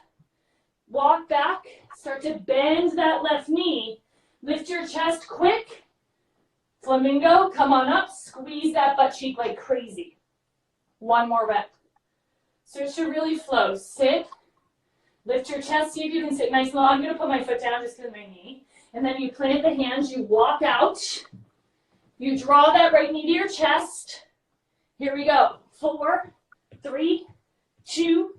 Walk back. Start to bend that left knee. Lift your chest quick. Flamingo, come on up. Squeeze that butt cheek like crazy. 1 more rep. So it should really flow. Sit. Lift your chest. See if you can sit nice and long. I'm going to put my foot down just because of my knee. And then you plant the hands. You walk out. You draw that right knee to your chest. Here we go. 4, 3, 2,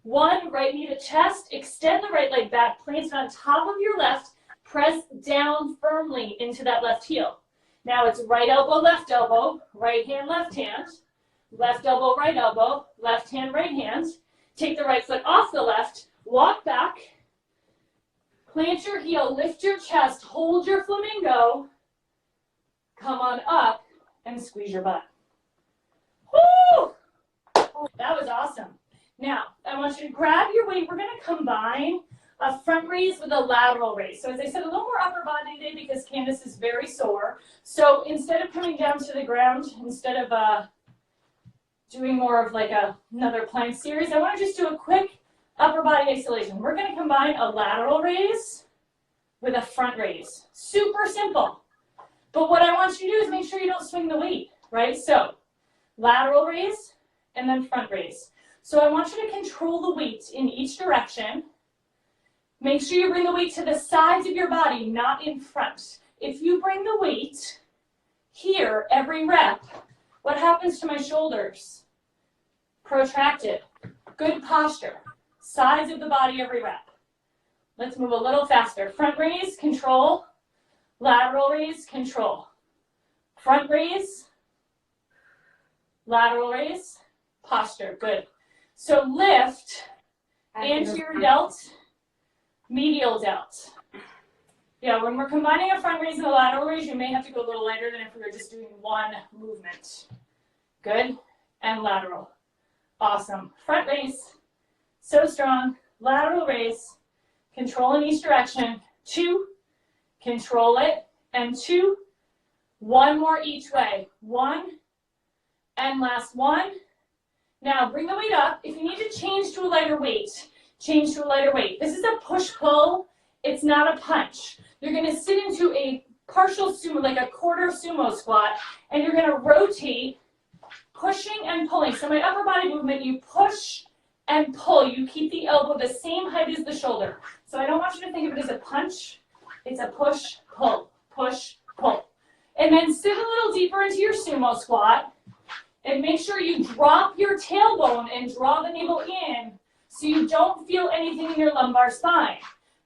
1. Right knee to chest. Extend the right leg back. Plant it on top of your left. Press down firmly into that left heel. Now it's right elbow, right hand, left elbow, right elbow, left hand, right hand. Take the right foot off the left, walk back, plant your heel, lift your chest, hold your flamingo, come on up, and squeeze your butt. Woo! That was awesome. Now, I want you to grab your weight. We're going to combine a front raise with a lateral raise. So as I said, a little more upper body today because Candace is very sore. So instead of coming down to the ground, instead of doing more of like another plank series, I want to just do a quick upper body isolation. We're going to combine a lateral raise with a front raise. Super simple. But what I want you to do is make sure you don't swing the weight, right? So lateral raise and then front raise. So I want you to control the weight in each direction. Make sure you bring the weight to the sides of your body, not in front. If you bring the weight here every rep, what happens to my shoulders? Protracted. Good posture. Sides of the body every rep. Let's move a little faster. Front raise, control. Lateral raise, control. Front raise. Lateral raise. Posture. Good. So lift anterior delt. Medial delt. Yeah, when we're combining a front raise and a lateral raise, you may have to go a little lighter than if we were just doing one movement. Good. And lateral. Awesome. Front raise. So strong. Lateral raise. Control in each direction. 2. Control it. And 2. 1 more each way. 1. And last 1. Now bring the weight up. If you need to change to a lighter weight, change to a lighter weight. This is a push-pull. It's not a punch. You're going to sit into a partial sumo, like a quarter sumo squat, and you're going to rotate, pushing and pulling. So my upper body movement, you push and pull. You keep the elbow the same height as the shoulder. So I don't want you to think of it as a punch. It's a push, pull, push, pull. And then sit a little deeper into your sumo squat, and make sure you drop your tailbone and draw the navel in so you don't feel anything in your lumbar spine.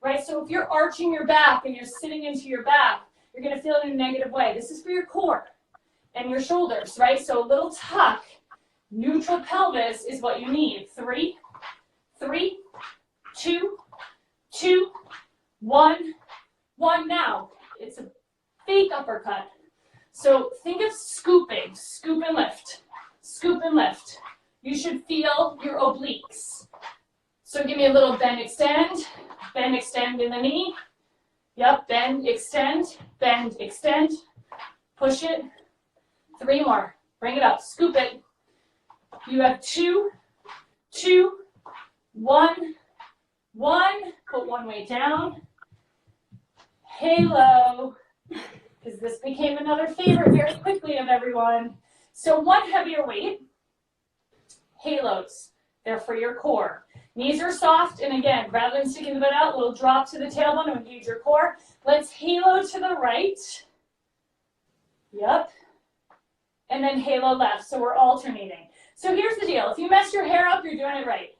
Right, so if you're arching your back and you're sitting into your back, you're going to feel it in a negative way. This is for your core and your shoulders, right? So a little tuck, neutral pelvis is what you need. 3, 3, 2, 2, 1, 1. Now, it's a fake uppercut. So think of scooping, scoop and lift, scoop and lift. You should feel your obliques. So give me a little bend, extend in the knee. Yep, bend, extend, push it. 3 more, bring it up, scoop it. You have 2, 2, 1, 1. Put one weight down. Halo, because this became another favorite very quickly of everyone. So one heavier weight, halos. They're for your core. Knees are soft, and again, rather than sticking the butt out, we'll drop to the tailbone and engage your core. Let's halo to the right. Yep. And then halo left, so we're alternating. So here's the deal. If you mess your hair up, you're doing it right.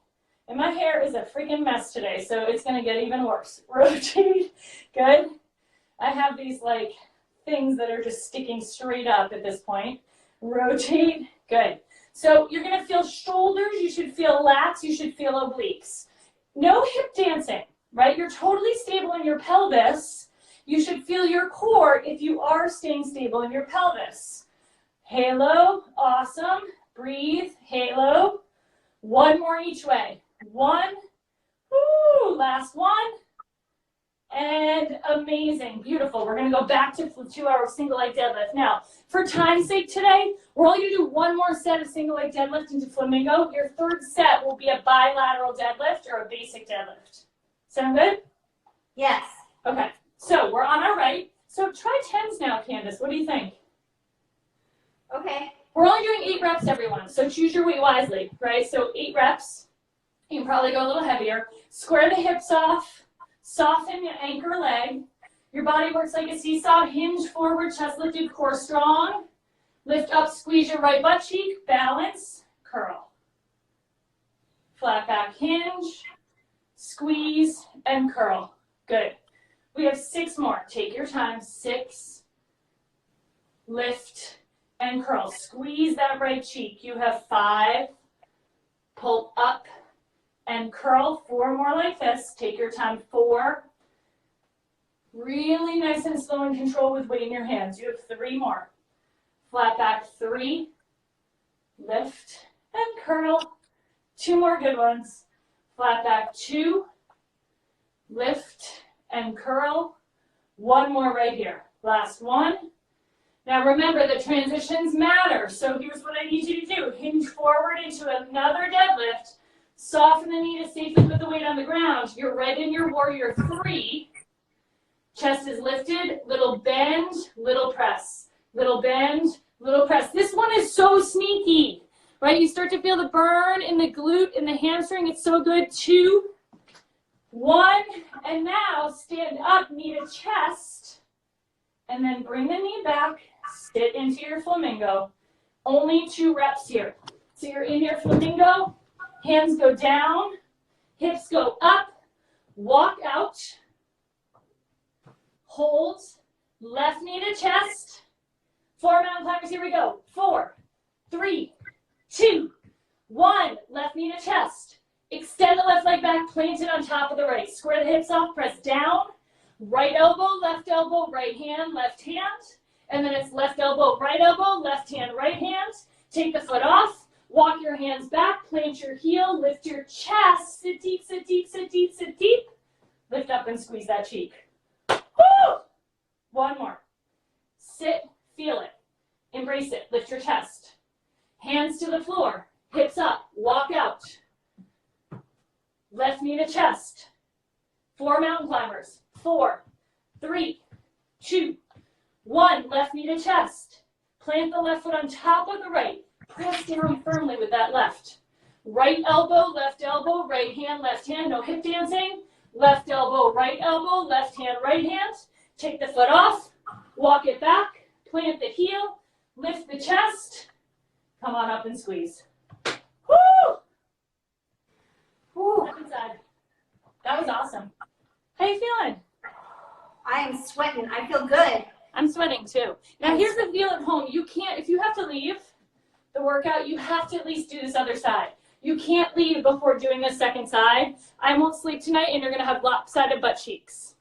And my hair is a freaking mess today, so it's going to get even worse. Rotate. Good. I have these, like, things that are just sticking straight up at this point. Rotate. Good. So you're going to feel shoulders, you should feel lats, you should feel obliques. No hip dancing, right? You're totally stable in your pelvis. You should feel your core if you are staying stable in your pelvis. Halo, awesome. Breathe, halo. 1 more each way. 1, woo, last 1. And amazing, beautiful. We're gonna go back to 2-hour single leg deadlift. Now, for time's sake today, we're only gonna do 1 more set of single leg deadlift into Flamingo. Your 3rd set will be a bilateral deadlift or a basic deadlift. Sound good? Yes. Okay, so we're on our right. So try 10s now, Candace. What do you think? Okay. We're only doing 8 reps, everyone. So choose your weight wisely, right? So 8 reps. You can probably go a little heavier. Square the hips off. Soften your anchor leg. Your body works like a seesaw. Hinge forward, chest lifted, core strong. Lift up, squeeze your right butt cheek. Balance, curl. Flat back hinge, squeeze, and curl. Good. We have 6 more. Take your time. 6. Lift and curl. Squeeze that right cheek. You have 5. Pull up and curl. 4 more like this. Take your time. 4. Really nice and slow and control with weight in your hands. You have 3 more. Flat back 3. Lift and curl. 2 more good ones. Flat back 2. Lift and curl. 1 more right here. Last 1. Now remember, the transitions matter. So here's what I need you to do. Hinge forward into another deadlift. Soften the knee to safely put the weight on the ground. You're right in your warrior 3. Chest is lifted. Little bend, little press. Little bend, little press. This one is so sneaky, right? You start to feel the burn in the glute, in the hamstring. It's so good. 2, 1, and now stand up, knee to chest, and then bring the knee back. Sit into your flamingo. Only 2 reps here. So you're in your flamingo. Hands go down, hips go up, walk out, hold, left knee to chest, 4 mountain climbers, here we go. 4, 3, 2, 1, left knee to chest. Extend the left leg back, plant it on top of the right. Square the hips off, press down, right elbow, right hand, and then it's left elbow, left hand, right hand. Take the foot off, walk your hands back, plant your heel, lift your chest, sit deep, sit deep, sit deep, sit deep. Lift up and squeeze that cheek. Woo! One more. Sit, feel it. Embrace it. Lift your chest. Hands to the floor, hips up, walk out. Left knee to chest. 4 mountain climbers. 4, 3, 2, 1. Left knee to chest. Plant the left foot on top of the right. Press down firmly with that left. Right elbow, right hand, no hip dancing. Left elbow, left hand, right hand. Take the foot off, walk it back, plant the heel, lift the chest. Come on up and squeeze. Woo! Whew. Step inside. That was awesome. How you feeling? I am sweating. I feel good. I'm sweating too. Now here's the deal at home. You can't, if you have to leave the workout, you have to at least do this other side. You can't leave before doing this second side. I won't sleep tonight and you're gonna have lopsided butt cheeks.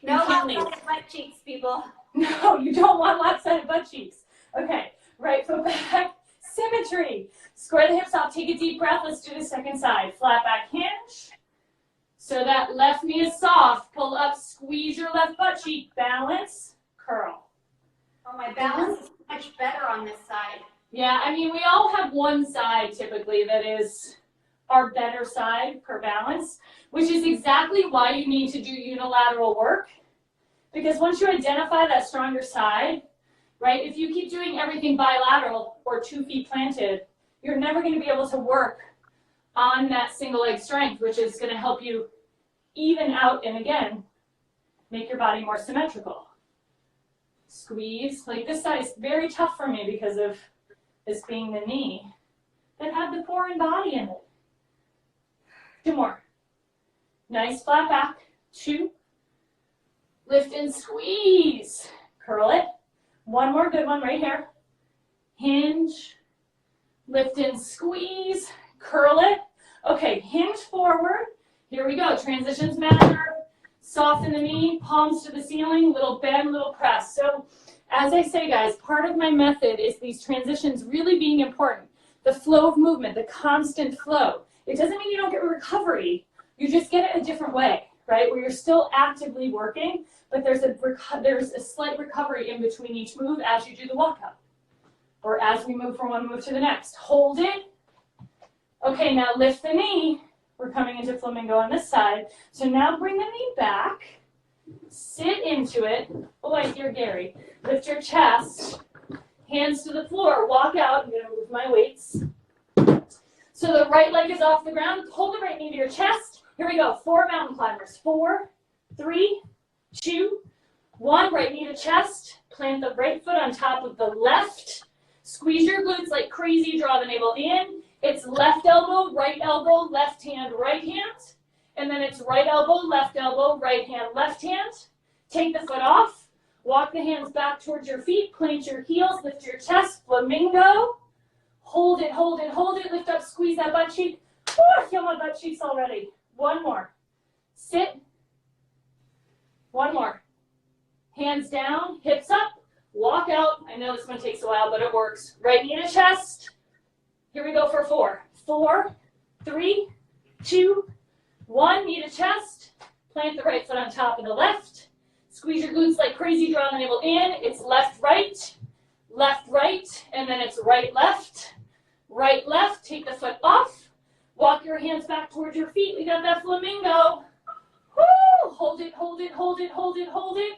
No lopsided butt cheeks, people. No, you don't want lopsided butt cheeks. Okay, right foot back, symmetry. Square the hips off, take a deep breath. Let's do the second side. Flat back hinge. So that left knee is soft. Pull up, squeeze your left butt cheek. Balance, curl. Oh, my balance is much better on this side. Yeah, I mean, we all have one side typically that is our better side per balance, which is exactly why you need to do unilateral work. Because once you identify that stronger side, right, if you keep doing everything bilateral or 2 feet planted, you're never going to be able to work on that single leg strength, which is going to help you even out and again, make your body more symmetrical. Squeeze. Like this side is very tough for me because of this being the knee that had the foreign body in it. 2 more. Nice flat back. 2. Lift and squeeze. Curl it. 1 more good one right here. Hinge. Lift and squeeze. Curl it. Okay, hinge forward. Here we go. Transitions matter. Soften the knee, palms to the ceiling, little bend, little press. So as I say, guys, part of my method is these transitions really being important. The flow of movement, the constant flow. It doesn't mean you don't get recovery. You just get it a different way, right? Where you're still actively working, but there's a slight recovery in between each move as you do the walkout. Or as we move from one move to the next. Hold it. Okay, now lift the knee. We're coming into Flamingo on this side. So now bring the knee back. Sit into it. Oh, I hear Gary. Lift your chest. Hands to the floor. Walk out. I'm going to move my weights. So the right leg is off the ground. Hold the right knee to your chest. Here we go. 4 mountain climbers. 4, 3, 2, 1. Right knee to chest. Plant the right foot on top of the left. Squeeze your glutes like crazy. Draw the navel in. It's left elbow, left hand, right hand. And then it's right elbow, right hand, left hand. Take the foot off. Walk the hands back towards your feet. Plant your heels. Lift your chest. Flamingo. Hold it, hold it, hold it. Lift up, squeeze that butt cheek. Ooh, I feel my butt cheeks already. 1 more. Sit. 1 more. Hands down, hips up. Walk out. I know this one takes a while, but it works. Right knee to chest. Here we go for 4. 4, 3, 2, 1. Knee to chest. Plant the right foot on top of the left. Squeeze your glutes like crazy. Draw the navel in. It's left, right, and then it's right, left. Take the foot off. Walk your hands back towards your feet. We got that flamingo. Woo! Hold it, hold it, hold it, hold it, hold it.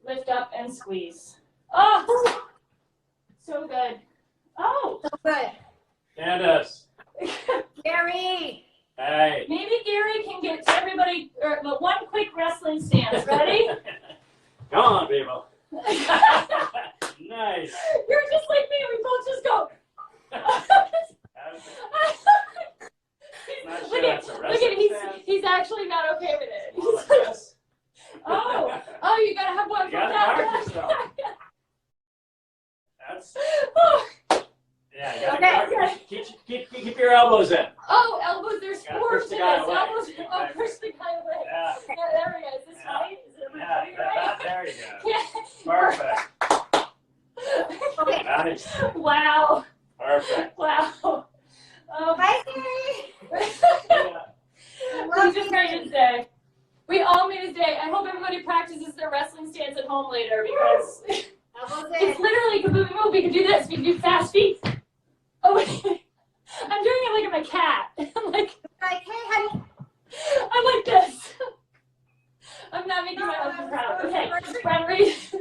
Lift up and squeeze. Oh, so good. Oh, So good. Candace. Gary. Hey. Maybe Gary can get to everybody, but 1 quick wrestling stance. Ready? Come on, people. Nice. You're just like me. We both just go. Not sure Look that's a at wrestling stance. he's actually not okay with it. Well, He's I like, guess. oh, you gotta have one You for gotta that. guard yourself. That's, Oh, yeah, you gotta Okay. guard. Keep your elbows in. oh, elbows, there's Gotta 4 push to the this. guy away. Elbows, oh, Exactly. push the guy away. Yeah. Yeah, there we Nice. Wow. Perfect. Wow. Bye, Carrie. We just made his day. We all made his day. I hope everybody practices their wrestling stance at home later because it's literally kaboom move. We can do this. We can do fast feet. Oh, wait. I'm doing it like I'm a cat. I'm like, hey, honey. I'm like this. I'm not making my husband proud. Okay, front raise.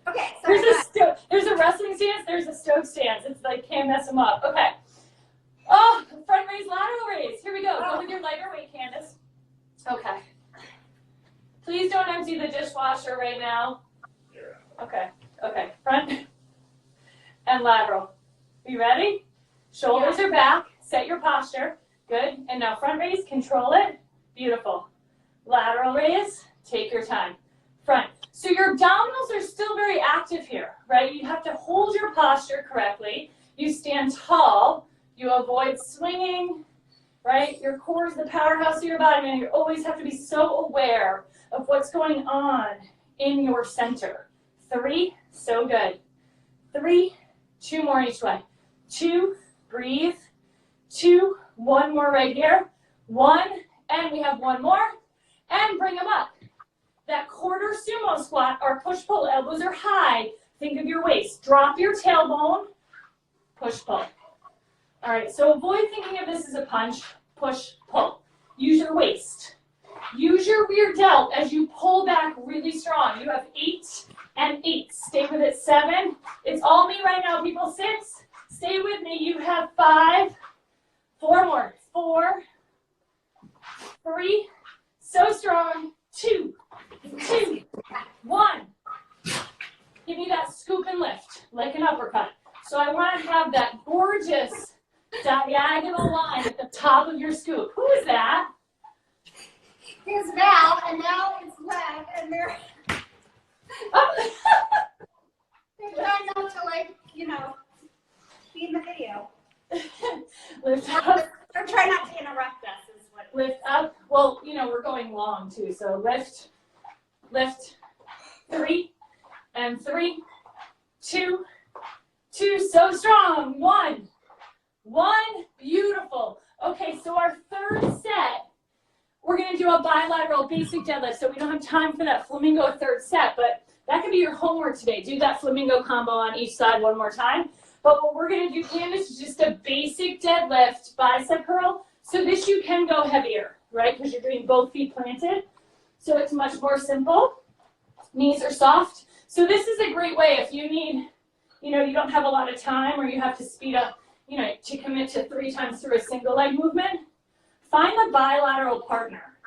Okay, sorry. There's a wrestling stance. There's a Stokes stance. It's like can't mess them up. Okay. Oh, front raise, lateral raise. Here we go. Go with your lighter weight, Candace. Okay. Please don't empty the dishwasher right now. Okay. Okay. Front and lateral. You ready? Shoulders are back. Set your posture. Good. And now front raise. Control it. Beautiful. Lateral raise. Take your time. Front. So your abdominals are still very active here, right? You have to hold your posture correctly. You stand tall. You avoid swinging, right? Your core is the powerhouse of your body, and you always have to be so aware of what's going on in your center. 3, so good. 3, 2 more each way. 2, breathe. 2, 1 more right here. 1, and we have 1 more, and bring them up. That quarter sumo squat, our push-pull, elbows are high. Think of your waist. Drop your tailbone, push-pull. All right, so avoid thinking of this as a punch, push, pull. Use your waist. Use your rear delt as you pull back really strong. You have 8 and 8. Stay with it. 7. It's all me right now, people. 6. Stay with me. You have 5. 4 more. 4. 3. So strong. 2. 2. 1. Give me that scoop and lift, like an uppercut. So I want to have that gorgeous diagonal line at the top of your scoop. Who is that? Here's Val, and now it's Leg, and they're trying not to, like, be in the video. Lift up. They're trying not to interrupt us, is what. Lift up. Well, we're going long too, so lift, lift. 3, and 3, 2, 2, so strong. 1, 1, beautiful. Okay, so our third set, we're going to do a bilateral basic deadlift, so we don't have time for that flamingo third set, but that could be your homework today. Do that flamingo combo on each side one more time. But what we're going to do, Candace, is just a basic deadlift bicep curl. So this you can go heavier, right, because you're doing both feet planted. So it's much more simple. Knees are soft. So this is a great way if you need, you don't have a lot of time or you have to speed up, to commit to 3 times through a single leg movement. Find the bilateral partner,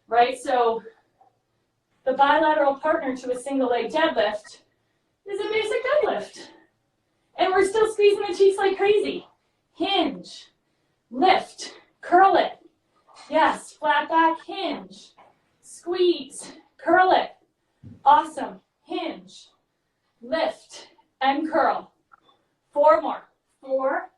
right? So the bilateral partner to a single leg deadlift is a basic deadlift. And we're still squeezing the cheeks like crazy. Hinge, lift, curl it. Yes, flat back, hinge, squeeze, curl it. Awesome. Hinge, lift, and curl. 4 more. 4.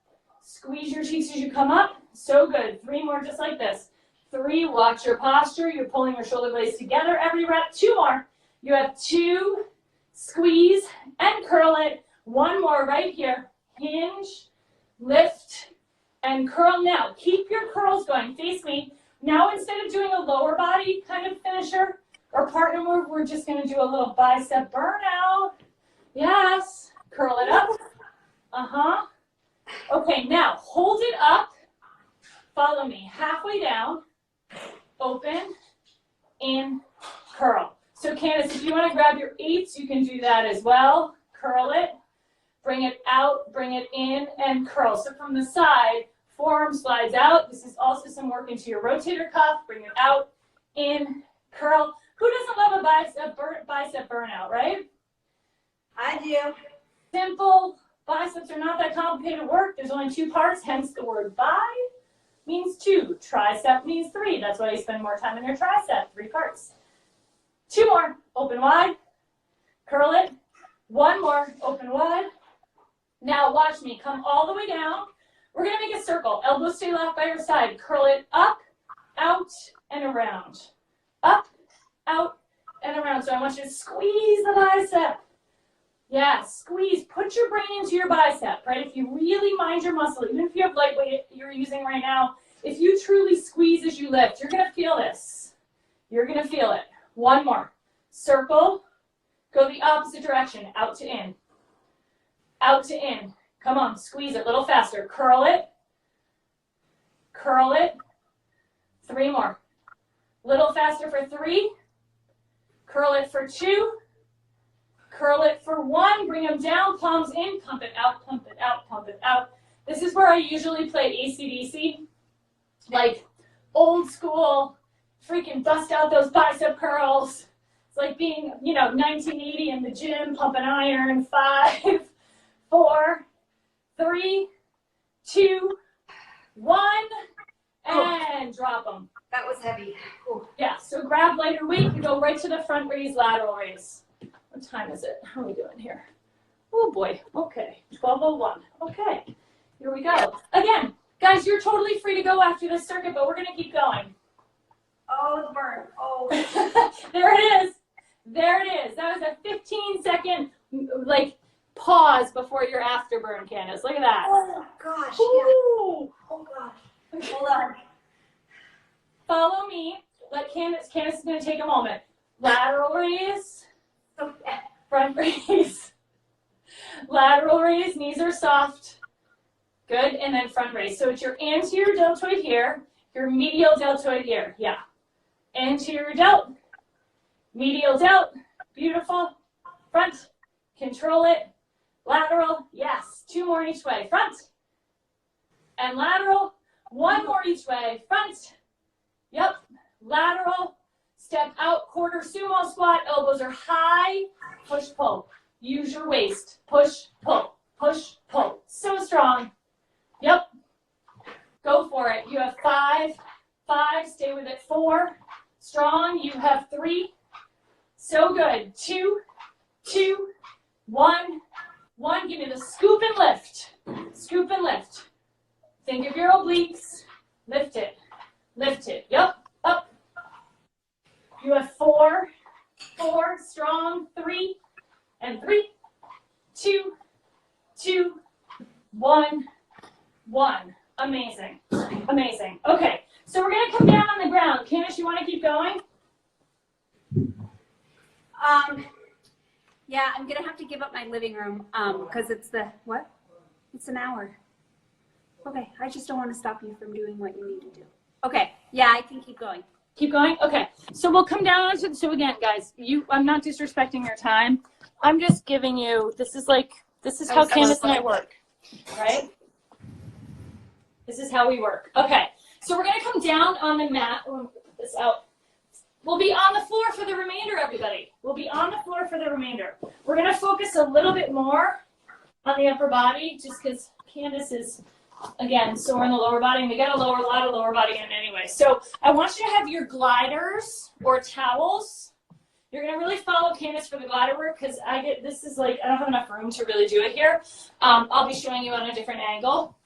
Squeeze your cheeks as you come up. So good. 3 more just like this. 3, watch your posture. You're pulling your shoulder blades together every rep. 2 more. You have 2, squeeze, and curl it. 1 more right here. Hinge, lift, and curl. Now, keep your curls going. Face me. Now, instead of doing a lower body kind of finisher or partner move, we're just going to do a little bicep burnout. Yes. Curl it up. Uh-huh. Okay, now, hold it up. Follow me. Halfway down. Open. In. Curl. So, Candace, if you want to grab your 8s, you can do that as well. Curl it. Bring it out, bring it in, and curl. So from the side, forearm slides out. This is also some work into your rotator cuff. Bring it out, in, curl. Who doesn't love a bicep burnout, right? I do. Simple. Biceps are not that complicated work. There's only 2 parts, hence the word bi means 2. Tricep means 3. That's why you spend more time in your tricep, 3 parts. 2 more, open wide, curl it. 1 more, open wide. Now watch me, come all the way down. We're gonna make a circle. Elbows stay left by your side. Curl it up, out, and around. Up, out, and around. So I want you to squeeze the bicep. Yeah, squeeze. Put your brain into your bicep, right? If you really mind your muscle, even if you have lightweight you're using right now, if you truly squeeze as you lift, you're going to feel this. You're going to feel it. One more. Circle. Go the opposite direction. Out to in. Out to in. Come on, squeeze it a little faster. Curl it. Curl it. 3 more. Little faster for 3. Curl it for 2. Curl it for 1. Bring them down. Palms in. Pump it out. Pump it out. Pump it out. This is where I usually play AC/DC. Like old school, freaking bust out those bicep curls. It's like being, 1980 in the gym, pumping iron. 5, 4, 3, 2, 1, and drop them. That was heavy. Ooh. Yeah, so grab lighter weight and go right to the front raise, lateral raise. What time is it? How are we doing here? Oh boy, okay, 12:01. Okay, here we go. Again, guys, you're totally free to go after this circuit, but we're gonna keep going. Oh, the burn. Oh. There it is. There it is. That was a 15-second, pause before your afterburn, Candace. Look at that. Oh, gosh. Ooh. Yeah. Oh, gosh. Hold on. Follow me. Let Candace is going to take a moment. Lateral raise. Front raise. Lateral raise. Knees are soft. Good. And then front raise. So it's your anterior deltoid here. Your medial deltoid here. Yeah. Anterior delt. Medial delt. Beautiful. Front. Control it. Lateral. Yes. 2 more each way. Front. And lateral. 1 more each way. Front. Yep. Lateral. Step out. Quarter sumo squat. Elbows are high. Push, pull. Use your waist. Push, pull. Push, pull. So strong. Yep. Go for it. You have 5. 5. Stay with it. 4. Strong. You have 3. So good. 2. 2. 1. 1. Give me the scoop and lift. Scoop and lift. Think of your obliques. Lift it. Lift it. Yep. Up. You have 4. 4. Strong. 3. And 3. 2. 2. 1. 1. Amazing. Amazing. Okay. So we're going to come down on the ground. Candace, you want to keep going? Yeah, I'm going to have to give up my living room because it's what? It's an hour. Okay, I just don't want to stop you from doing what you need to do. Okay, yeah, I can keep going. Keep going? Okay. So we'll come down onto so again, guys, I'm not disrespecting your time. I'm just giving you, this is how Candace and I work, right? This is how we work. Okay. So we're going to come down on the mat. We'll put this out. We'll be on the floor for the remainder, everybody. We'll be on the floor for the remainder. We're going to focus a little bit more on the upper body just because Candace is, again, sore in the lower body, and we got a lot of lower body in anyway. So I want you to have your gliders or towels. You're going to really follow Candace for the glider work because I don't have enough room to really do it here. I'll be showing you on a different angle.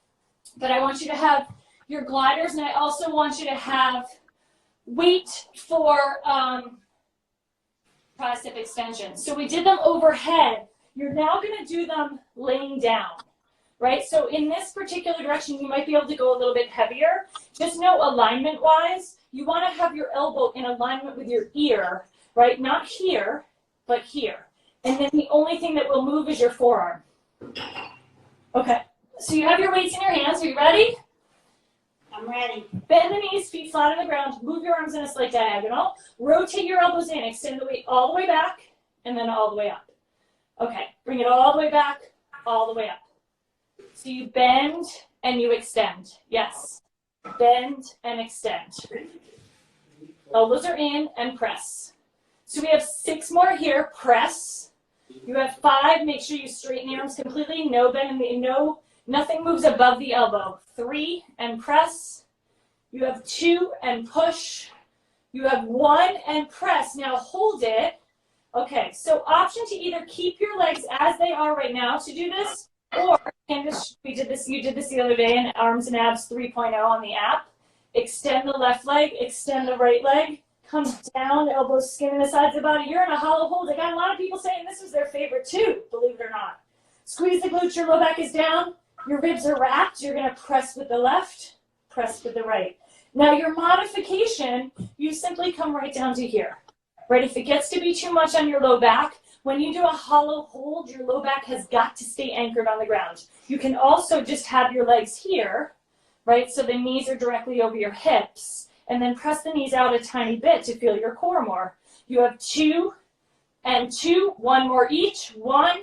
But I want you to have your gliders, and I also want you to have weight for tricep extensions. So we did them overhead. You're now going to do them laying down, right? So in this particular direction, you might be able to go a little bit heavier. Just know alignment-wise, you want to have your elbow in alignment with your ear, right? Not here, but here. And then the only thing that will move is your forearm. Okay. So you have your weights in your hands. Are you ready? I'm ready. Bend the knees, feet flat on the ground. Move your arms in a slight diagonal. Rotate your elbows in. Extend the weight all the way back and then all the way up. Okay. Bring it all the way back, all the way up. So you bend and you extend. Yes. Bend and extend. Elbows are in and press. So we have 6 more here. Press. You have 5. Make sure you straighten the arms completely. No bend, nothing moves above the elbow. 3 and press. You have 2 and push. You have 1 and press. Now hold it. Okay, so option to either keep your legs as they are right now to do this, or Candace, you did this the other day in Arms and Abs 3.0 on the app. Extend the left leg, extend the right leg, come down, elbows skinning the sides of the body. You're in a hollow hold. I got a lot of people saying this was their favorite too, believe believe it or not. Squeeze the glutes, your low back is down, your ribs are wrapped, you're gonna press with the left, press with the right. Now your modification, you simply come right down to here, right? If it gets to be too much on your low back, when you do a hollow hold, your low back has got to stay anchored on the ground. You can also just have your legs here, right? So the knees are directly over your hips, and then press the knees out a tiny bit to feel your core more. You have 2 and 2, 1 more each, 1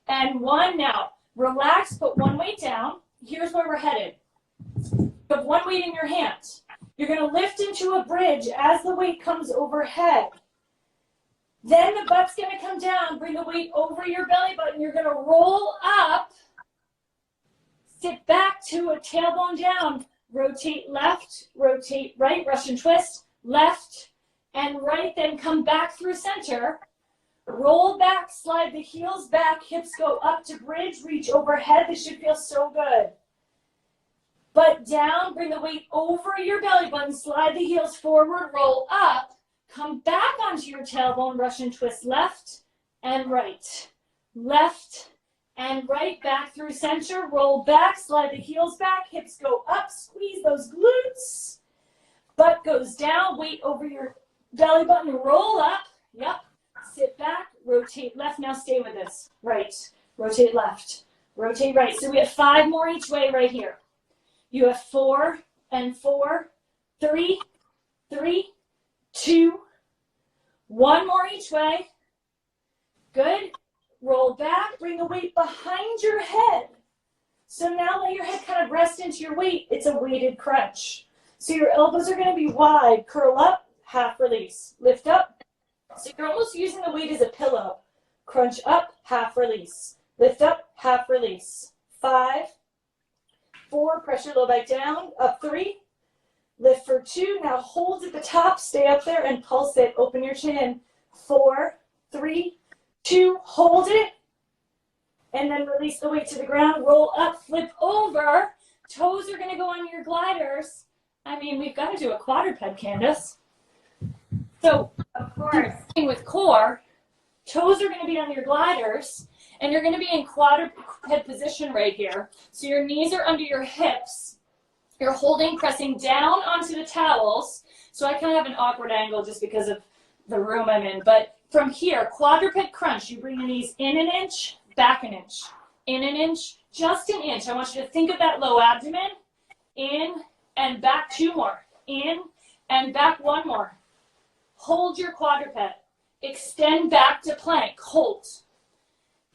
and 1. Now, relax, put one weight down. Here's where we're headed. You have one weight in your hand. You're gonna lift into a bridge as the weight comes overhead. Then the butt's gonna come down, bring the weight over your belly button. You're gonna roll up, sit back to a tailbone down, rotate left, rotate right, Russian twist, left and right, then come back through center, roll back, slide the heels back, hips go up to bridge, reach overhead. This should feel so good. Butt down, bring the weight over your belly button, slide the heels forward, roll up, come back onto your tailbone, Russian twist left and right, left and right, back through center, roll back, slide the heels back, hips go up, squeeze those glutes, butt goes down, weight over your belly button, roll up, yep, sit back, rotate left, now stay with this, right, rotate left, rotate right. So we have 5 more each way right here. You have 4 and 4, 3, 3, 2, 1 more each way. Good. Roll back, bring the weight behind your head. So now let your head kind of rest into your weight. It's a weighted crunch. So your elbows are going to be wide. Curl up, half release. Lift up. So you're almost using the weight as a pillow. Crunch up, half release. Lift up, half release. 5, 4, pressure low back down, up 3. Lift for 2. Now hold at the top, stay up there and pulse it. Open your chin. 4, 3, 2, hold it. And then release the weight to the ground. Roll up, flip over. Toes are going to go on your gliders. I mean, we've got to do a quadruped, Candace. So, of course, with core, toes are going to be on your gliders. And you're going to be in quadruped position right here. So your knees are under your hips. You're holding, pressing down onto the towels. So I kind of have an awkward angle just because of the room I'm in. But from here, quadruped crunch, you bring the knees in an inch, back an inch, in an inch, just an inch. I want you to think of that low abdomen. In and back 2 more. In and back 1 more. Hold your quadruped. Extend back to plank. Hold.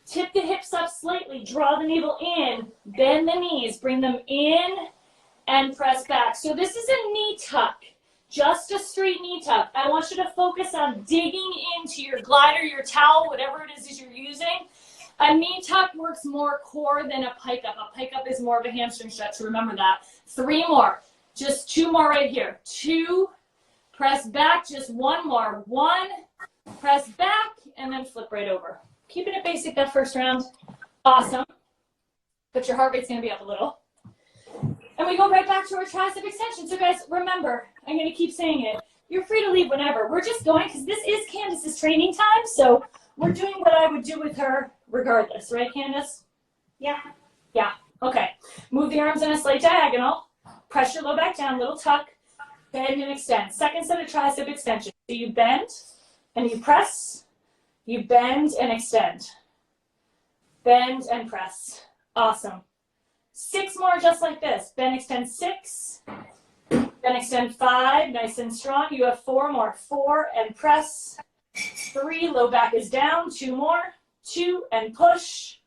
Tip the hips up slightly. Draw the navel in. Bend the knees. Bring them in and press back. So this is a knee tuck. Just a straight knee tuck. I want you to focus on digging into your glider, your towel, whatever it is you're using. A knee tuck works more core than a pike up. A pike up is more of a hamstring stretch. Remember that. 3 more. Just 2 more right here. 2. Press back. Just 1 more. 1. Press back and then flip right over. Keeping it basic that first round. Awesome. But your heart rate's going to be up a little. And we go right back to our tricep extension. So guys, remember, I'm going to keep saying it. You're free to leave whenever. We're just going because this is Candace's training time. So we're doing what I would do with her regardless. Right, Candace? Yeah. Yeah. Okay. Move the arms in a slight diagonal. Press your low back down, little tuck. Bend and extend. Second set of tricep extension. So you bend and you press. You bend and extend. Bend and press. Awesome. 6 more just like this. Bend, extend 6. Bend, extend 5. Nice and strong. You have 4 more. 4 and press. 3. Low back is down. 2 more. 2 and push.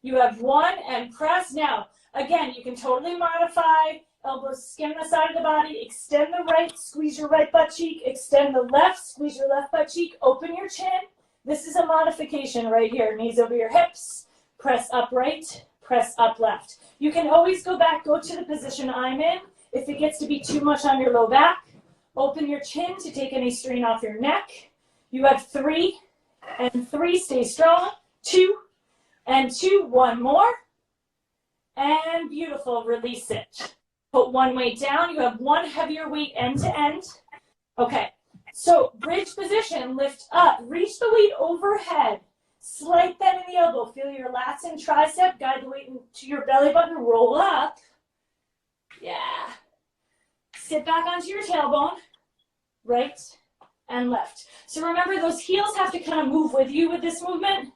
You have 1 and press. Now, again, you can totally modify. Elbows skim the side of the body. Extend the right. Squeeze your right butt cheek. Extend the left. Squeeze your left butt cheek. Open your chin. This is a modification right here. Knees over your hips. Press up right. Press up left. You can always go back, go to the position I'm in. If it gets to be too much on your low back, open your chin to take any strain off your neck. You have 3 and 3. Stay strong. 2 and 2. 1 more. And beautiful. Release it. Put 1 weight down. You have 1 heavier weight end to end. Okay. So bridge position. Lift up. Reach the weight overhead. Slight bend in the elbow. Feel your lats and tricep. Guide the weight into your belly button. Roll up. Yeah. Sit back onto your tailbone. Right and left. So remember, those heels have to kind of move with you with this movement.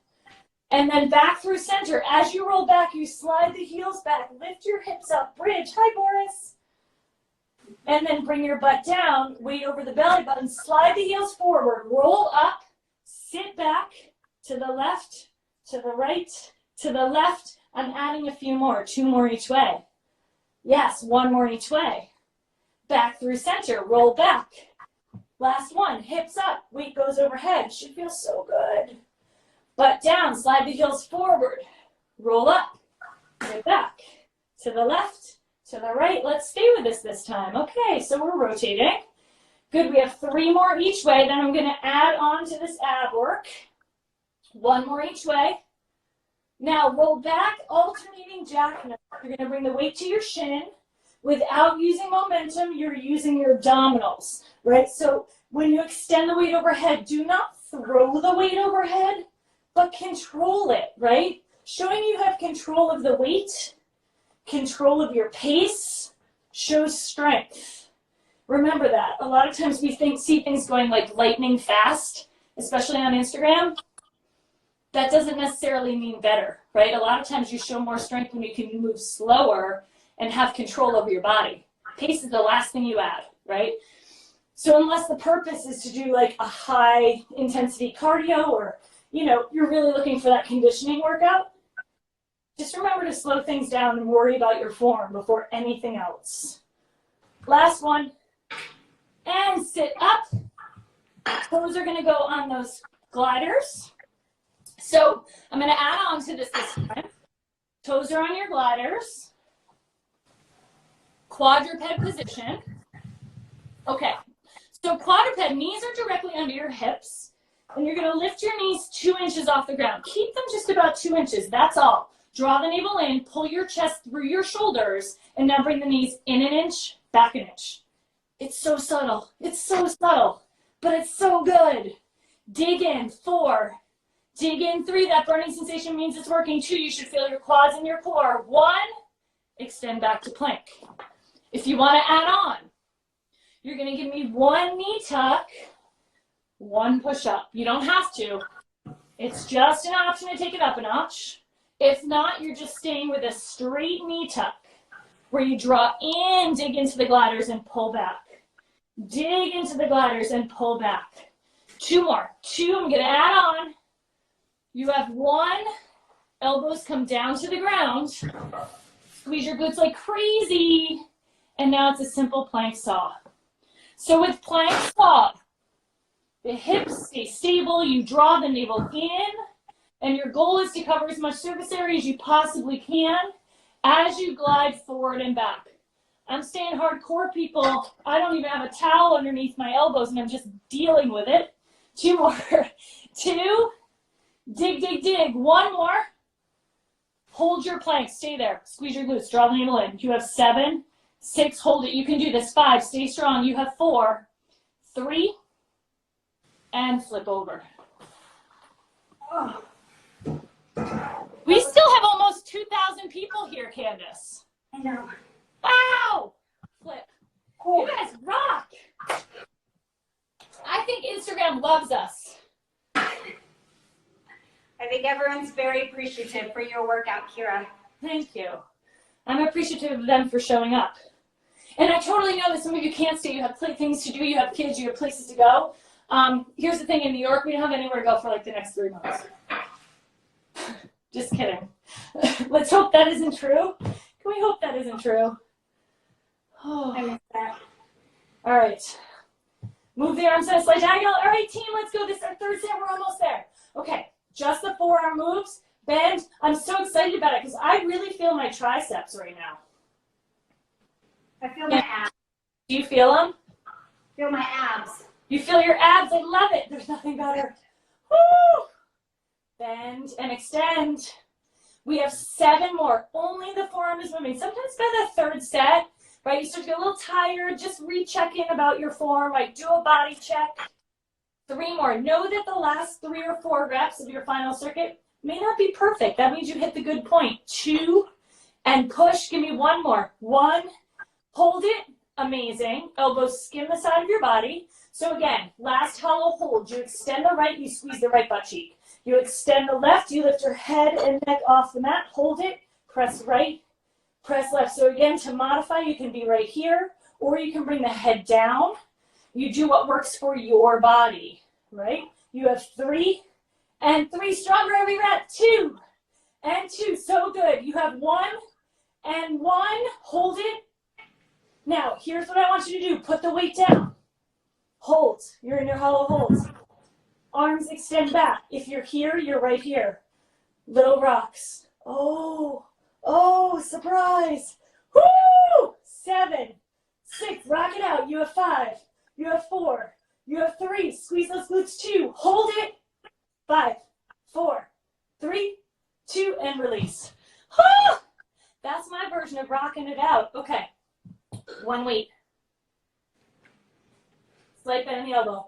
And then back through center. As you roll back, you slide the heels back. Lift your hips up. Bridge. Hi, Boris. And then bring your butt down. Weight over the belly button. Slide the heels forward. Roll up. Sit back. To the left. To the right. To the left. I'm adding a few more. 2 more each way. Yes, 1 more each way. Back through center. Roll back. Last one. Hips up. Weight goes overhead. Should feel so good. Butt down, slide the heels forward, roll up, get back, to the left, to the right. Let's stay with this time. Okay, so we're rotating. Good, we have 3 more each way. Then I'm gonna add on to this ab work. 1 more each way. Now roll back, alternating jackknife. You're gonna bring the weight to your shin. Without using momentum, you're using your abdominals, right? So when you extend the weight overhead, do not throw the weight overhead, but control it, right? Showing you have control of the weight, control of your pace, shows strength. Remember that. A lot of times we see things going like lightning fast, especially on Instagram. That doesn't necessarily mean better, right? A lot of times you show more strength when you can move slower and have control over your body. Pace is the last thing you add, right? So unless the purpose is to do like a high intensity cardio or you're really looking for that conditioning workout, just remember to slow things down and worry about your form before anything else. Last one. And sit up. Toes are going to go on those gliders. So I'm going to add on to this time. Toes are on your gliders. Quadruped position. Okay. So quadruped, knees are directly under your hips. And you're going to lift your knees 2 inches off the ground. Keep them just about 2 inches. That's all. Draw the navel in, pull your chest through your shoulders, and now bring the knees in 1 inch, back 1 inch. It's so subtle. It's so subtle, but it's so good. Dig in, 4. Dig in, 3. That burning sensation means it's working. 2, you should feel your quads and your core. 1, extend back to plank. If you want to add on, you're going to give me 1 knee tuck, 1 push-up. You don't have to. It's just an option to take it up a notch. If not, you're just staying with a straight knee tuck where you draw in, dig into the gliders, and pull back. Dig into the gliders and pull back. 2 more. 2, I'm going to add on. You have 1. Elbows come down to the ground. Squeeze your glutes like crazy. And now it's a simple plank saw. So with plank saw, the hips stay stable, you draw the navel in, and your goal is to cover as much surface area as you possibly can as you glide forward and back. I'm staying hardcore, people. I don't even have a towel underneath my elbows, and I'm just dealing with it. 2 more. 2. Dig, dig, dig. 1 more. Hold your plank. Stay there. Squeeze your glutes. Draw the navel in. You have 7. 6. Hold it. You can do this. 5. Stay strong. You have 4. 3. And flip over. Oh. We still have almost 2,000 people here, Candace. I know. Wow! Flip. You guys rock. I think Instagram loves us. I think everyone's very appreciative for your workout, Kira. Thank you. I'm appreciative of them for showing up. And I totally know that some of you can't stay. You have things to do. You have kids. You have places to go. Here's the thing. In New York, we don't have anywhere to go for like the next 3 months. Just kidding. Let's hope that isn't true. Can we hope that isn't true? Oh. I missed that. All right. Move the arms in a slight diagonal. All right, team, let's go. This is our third set. We're almost there. Okay, just the forearm moves. Bend. I'm so excited about it because I really feel my triceps right now. I feel my abs. Do you feel them? Feel my abs. You feel your abs. I love it. There's nothing better. Woo! Bend and extend. We have 7 more. Only the forearm is moving. Sometimes by the third set, right, you start to get a little tired. Just recheck in about your form. Like do a body check. 3 more. Know that the last 3 or 4 reps of your final circuit may not be perfect. That means you hit the good point. 2, and push. Give me 1 more. 1, hold it. Amazing. Elbows skim the side of your body. So again, last hollow hold. You extend the right, you squeeze the right butt cheek. You extend the left, you lift your head and neck off the mat. Hold it. Press right, press left. So again, to modify, you can be right here, or you can bring the head down. You do what works for your body, right? You have 3, and 3 stronger every rep. 2, and 2. So good. You have 1, and 1. Hold it. Now, here's what I want you to do. Put the weight down. Hold. You're in your hollow holds. Arms extend back. If you're here, you're right here. Little rocks. Oh, surprise. Woo! 7, 6. Rock it out. You have 5. You have 4. You have 3. Squeeze those glutes. 2. Hold it. 5, 4, 3, 2, and release. Woo! That's my version of rocking it out. Okay. 1 weight. Slight bend in the elbow.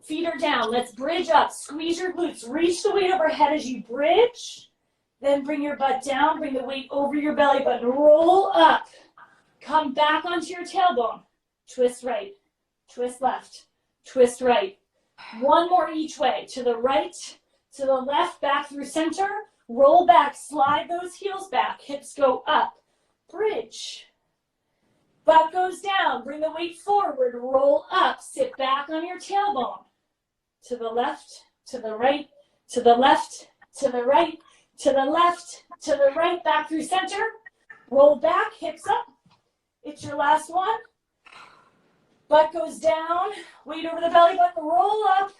Feet are down. Let's bridge up. Squeeze your glutes. Reach the weight overhead as you bridge. Then bring your butt down. Bring the weight over your belly button. Roll up. Come back onto your tailbone. Twist right. Twist left. Twist right. 1 more each way. To the right, to the left, back through center. Roll back. Slide those heels back. Hips go up. Bridge. Butt goes down. Bring the weight forward. Roll up. Sit back on your tailbone. To the left, to the right, to the left, to the right, to the left, to the right. Back through center. Roll back. Hips up. It's your last one. Butt goes down. Weight over the belly button. Roll up.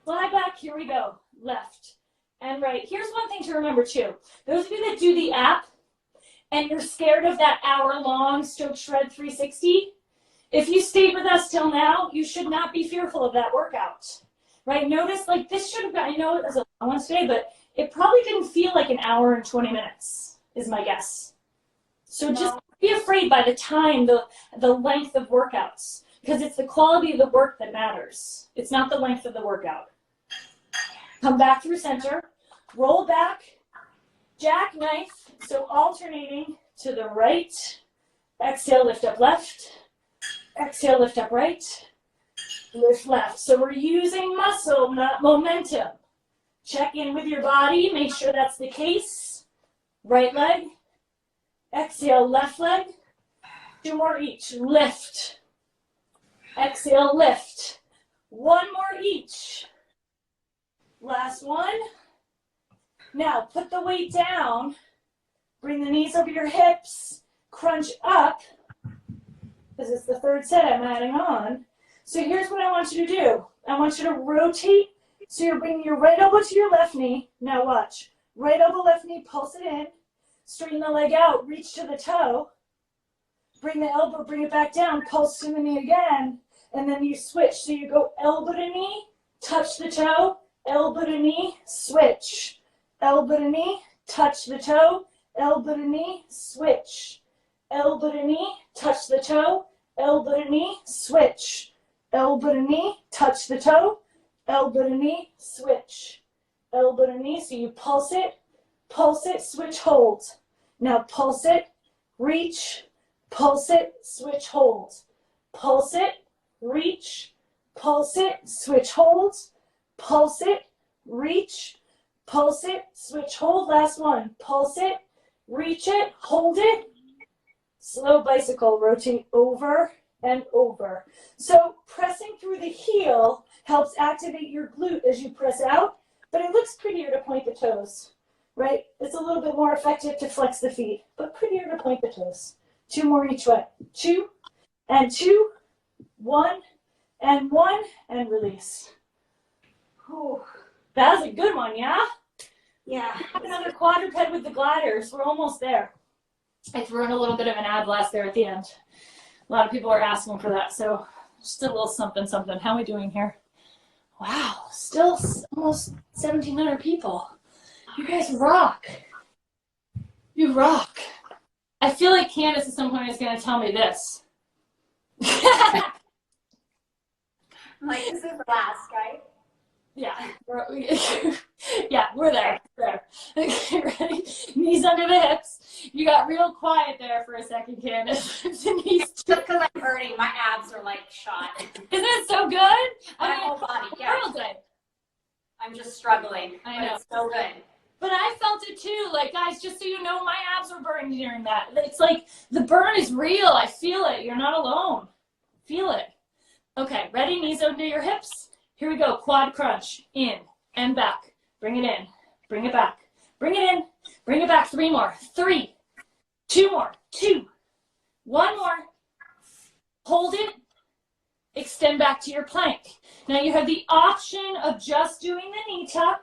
Slide back. Here we go. Left and right. Here's one thing to remember too. Those of you that do the app, and you're scared of that hour-long Stokes Shred 360, if you stayed with us till now, you should not be fearful of that workout, right? Notice, like, this should have been, I know it was a long one today, but it probably didn't feel like an hour and 20 minutes, is my guess. So just don't be afraid by the time, the length of workouts, because it's the quality of the work that matters. It's not the length of the workout. Come back through center, roll back, jackknife, so alternating to the right. Exhale, lift up left. Exhale, lift up right. Lift left. So we're using muscle, not momentum. Check in with your body. Make sure that's the case. Right leg. Exhale, left leg. 2 more each. Lift. Exhale, lift. 1 more each. Last one. Now, put the weight down. Bring the knees over your hips. Crunch up. Because it's the 3rd set I'm adding on. So here's what I want you to do. I want you to rotate. So you're bringing your right elbow to your left knee. Now watch. Right elbow, left knee, pulse it in. Straighten the leg out. Reach to the toe. Bring the elbow, bring it back down. Pulse to the knee again. And then you switch. So you go elbow to knee, touch the toe, elbow to knee, switch. Elbow to knee, touch the toe, elbow to knee, switch. Elbow to knee, touch the toe, elbow to knee, switch. Elbow to knee, touch the toe, elbow to knee, switch. Elbow to knee, so you pulse it, switch, hold. Now pulse it, reach, pulse it, switch, hold. Pulse it, reach, pulse it, switch, hold. Pulse it, reach, pulse it, switch, hold. Last one. Pulse it, reach it, hold it. Slow bicycle, rotate over and over. So pressing through the heel helps activate your glute as you press out, but it looks prettier to point the toes, right? It's a little bit more effective to flex the feet, but prettier to point the toes. 2 more each way. 2 and 2, 1 and 1, and release. Whew. That was a good one, yeah? Yeah. Have another quadruped with the gliders. We're almost there. I threw in a little bit of an ab blast there at the end. A lot of people are asking for that, so just a little something, something. How are we doing here? Wow, still almost 1,700 people. You guys rock. You rock. I feel like Candace at some point is going to tell me this. I'm like, this is last, right? Yeah, we're there. Okay, ready? Knees under the hips. You got real quiet there for a second, Candace. The knees. Just because I'm hurting, my abs are like shot. Isn't it so good? My whole body, yeah. Real good. I'm just struggling. I know. But it's so good. But I felt it too. Like, guys, just so you know, my abs were burning during that. It's like the burn is real. I feel it. You're not alone. Feel it. Okay, ready? Knees under your hips. Here we go. Quad crunch. In and back. Bring it in. Bring it back. Bring it in. Bring it back. 3 more. 3. 2 more. 2. 1 more. Hold it. Extend back to your plank. Now you have the option of just doing the knee tuck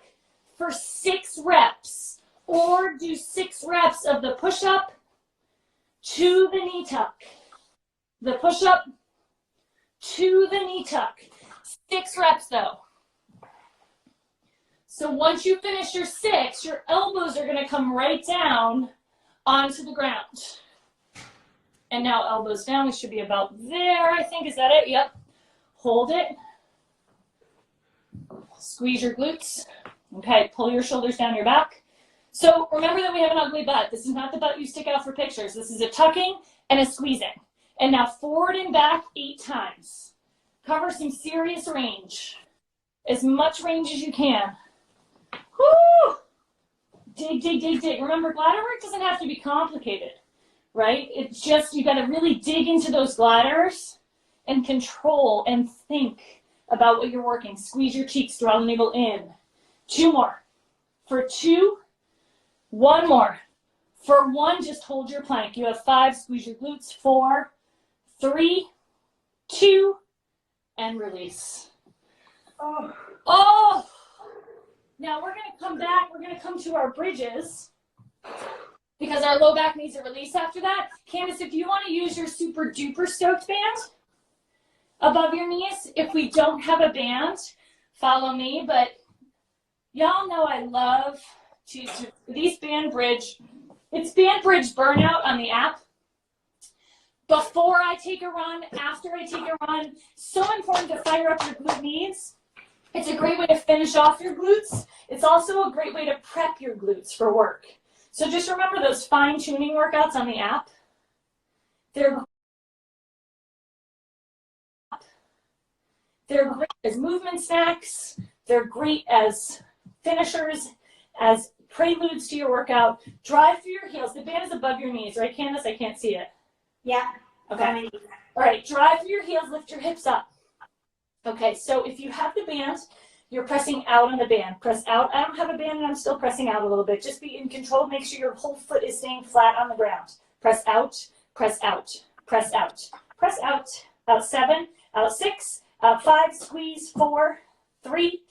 for 6 reps, or do 6 reps of the push-up to the knee tuck. The push-up to the knee tuck. 6 reps though. So once you finish your 6, your elbows are going to come right down onto the ground. And now elbows down. We should be about there, I think. Is that it? Yep. Hold it. Squeeze your glutes. Okay, pull your shoulders down your back. So remember that we have an ugly butt. This is not the butt you stick out for pictures. This is a tucking and a squeezing. And now forward and back 8 times. Cover some serious range. As much range as you can. Woo! Dig, dig, dig, dig. Remember, bladder work doesn't have to be complicated, right? It's just, you got to really dig into those bladders and control and think about what you're working. Squeeze your cheeks, draw the navel in. 2 more. For 2, 1 more. For 1, just hold your plank. You have 5, squeeze your glutes. 4, 3, 2, and release. Oh! Now we're going to come back. We're going to come to our bridges because our low back needs a release after that. Candace, if you want to use your super duper Stokes band above your knees, if we don't have a band, follow me. But y'all know I love to these band bridge. It's band bridge burnout on the app. Before I take a run, after I take a run, so important to fire up your glute needs. It's a great way to finish off your glutes. It's also a great way to prep your glutes for work. So just remember those fine-tuning workouts on the app. They're great as movement snacks. They're great as finishers, as preludes to your workout. Drive through your heels. The band is above your knees, right, Candace? I can't see it. Yeah. Okay. All right, drive through your heels, lift your hips up. Okay, so if you have the band, you're pressing out on the band. Press out. I don't have a band and I'm still pressing out a little bit. Just be in control. Make sure your whole foot is staying flat on the ground. Press out, press out, press out, press out. Out 7, out 6, out 5, squeeze, 4, 3,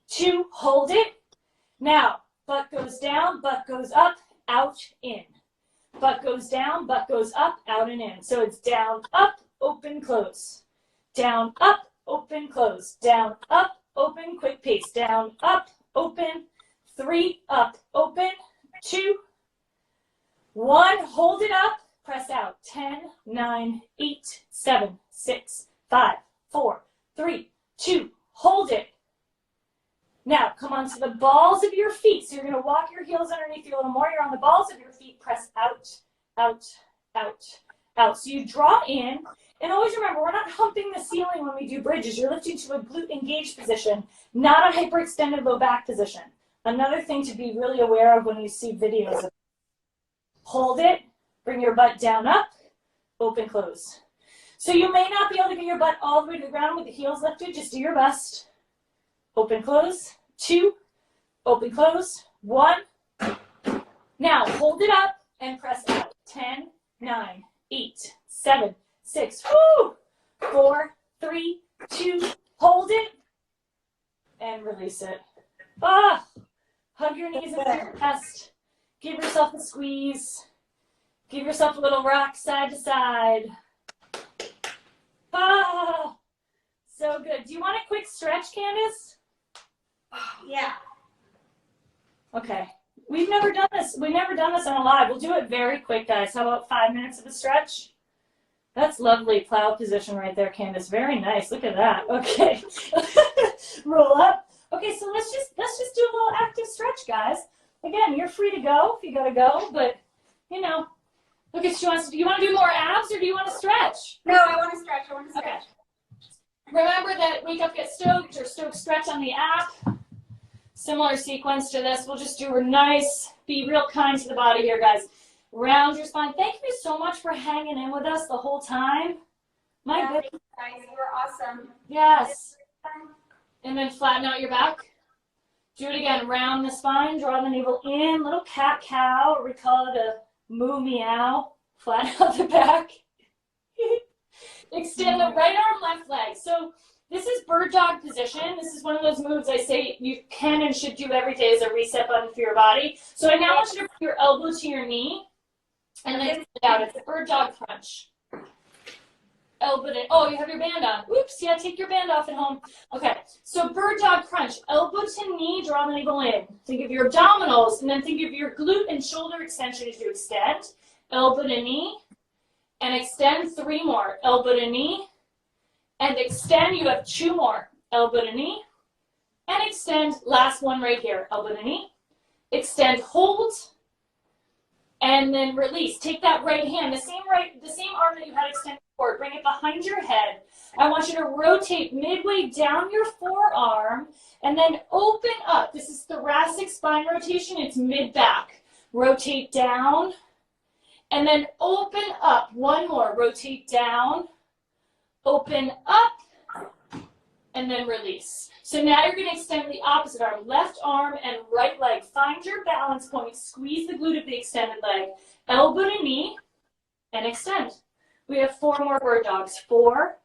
2, hold it. Now, butt goes down, butt goes up, out, in. Butt goes down, butt goes up, out and in. So it's down, up, open, close. Down, up, open, close. Down, up, open, quick pace. Down, up, open. 3, up, open. 2, 1, hold it up. Press out. 10, 9, 8, 7, 6, 5, 4, 3, 2, hold it. Now, come onto the balls of your feet. So you're going to walk your heels underneath you a little more. You're on the balls of your feet. Press out, out, out, out. So you draw in. And always remember, we're not humping the ceiling when we do bridges. You're lifting to a glute engaged position, not a hyperextended low back position. Another thing to be really aware of when you see videos of hold it, bring your butt down up, open, close. So you may not be able to get your butt all the way to the ground with the heels lifted. Just do your best. Open, close. 2, open, close. 1. Now hold it up and press out. 10, 9, 8, 7, 6, woo! 4, 3, 2, hold it, and release it. Ah! Hug your knees into your chest. Give yourself a squeeze. Give yourself a little rock side to side. Ah! So good. Do you want a quick stretch, Candace? Yeah. Okay. We've never done this. We've never done this on a live. We'll do it very quick, guys. How about 5 minutes of a stretch? That's lovely plow position right there, Candace. Very nice. Look at that. Okay. Roll up. Okay, so let's just do a little active stretch, guys. Again, you're free to go if you gotta go, but you know, look at do you want to do more abs or do you want to stretch? No, I want to stretch. I want to stretch. Okay. Remember that Wake Up Get Stoked or Stokes Stretch on the app. Similar sequence to this. We'll just do a nice, be real kind to the body here, guys. Round your spine. Thank you so much for hanging in with us the whole time. My goodness. Guys, you were awesome. Yes. And then flatten out your back. Do it again. Round the spine. Draw the navel in. Little cat-cow. Or we call it a moo-meow. Flatten out the back. Extend the right arm, left leg. So this is bird dog position. This is one of those moves I say you can and should do every day as a reset button for your body. So I now want you to put your elbow to your knee and then sit out. It's a bird dog crunch. Elbow to, oh, you have your band on. Oops, yeah, take your band off at home. Okay, so bird dog crunch. Elbow to knee, draw the navel in. Think of your abdominals, and then think of your glute and shoulder extension as you extend. Elbow to knee, and extend 3 more. Elbow to knee, and extend. You have 2 more. Elbow to knee, and extend. Last one right here. Elbow to knee, extend, hold, and then release. Take that right hand, the same arm that you had extended forward. Bring it behind your head. I want you to rotate midway down your forearm and then open up. This is thoracic spine rotation. It's mid-back. Rotate down and then open up. One more. Rotate down, open up, and then release. So now you're going to extend the opposite arm, left arm and right leg. Find your balance point. Squeeze the glute of the extended leg. Elbow to knee and extend. We have 4 more bird dogs. 4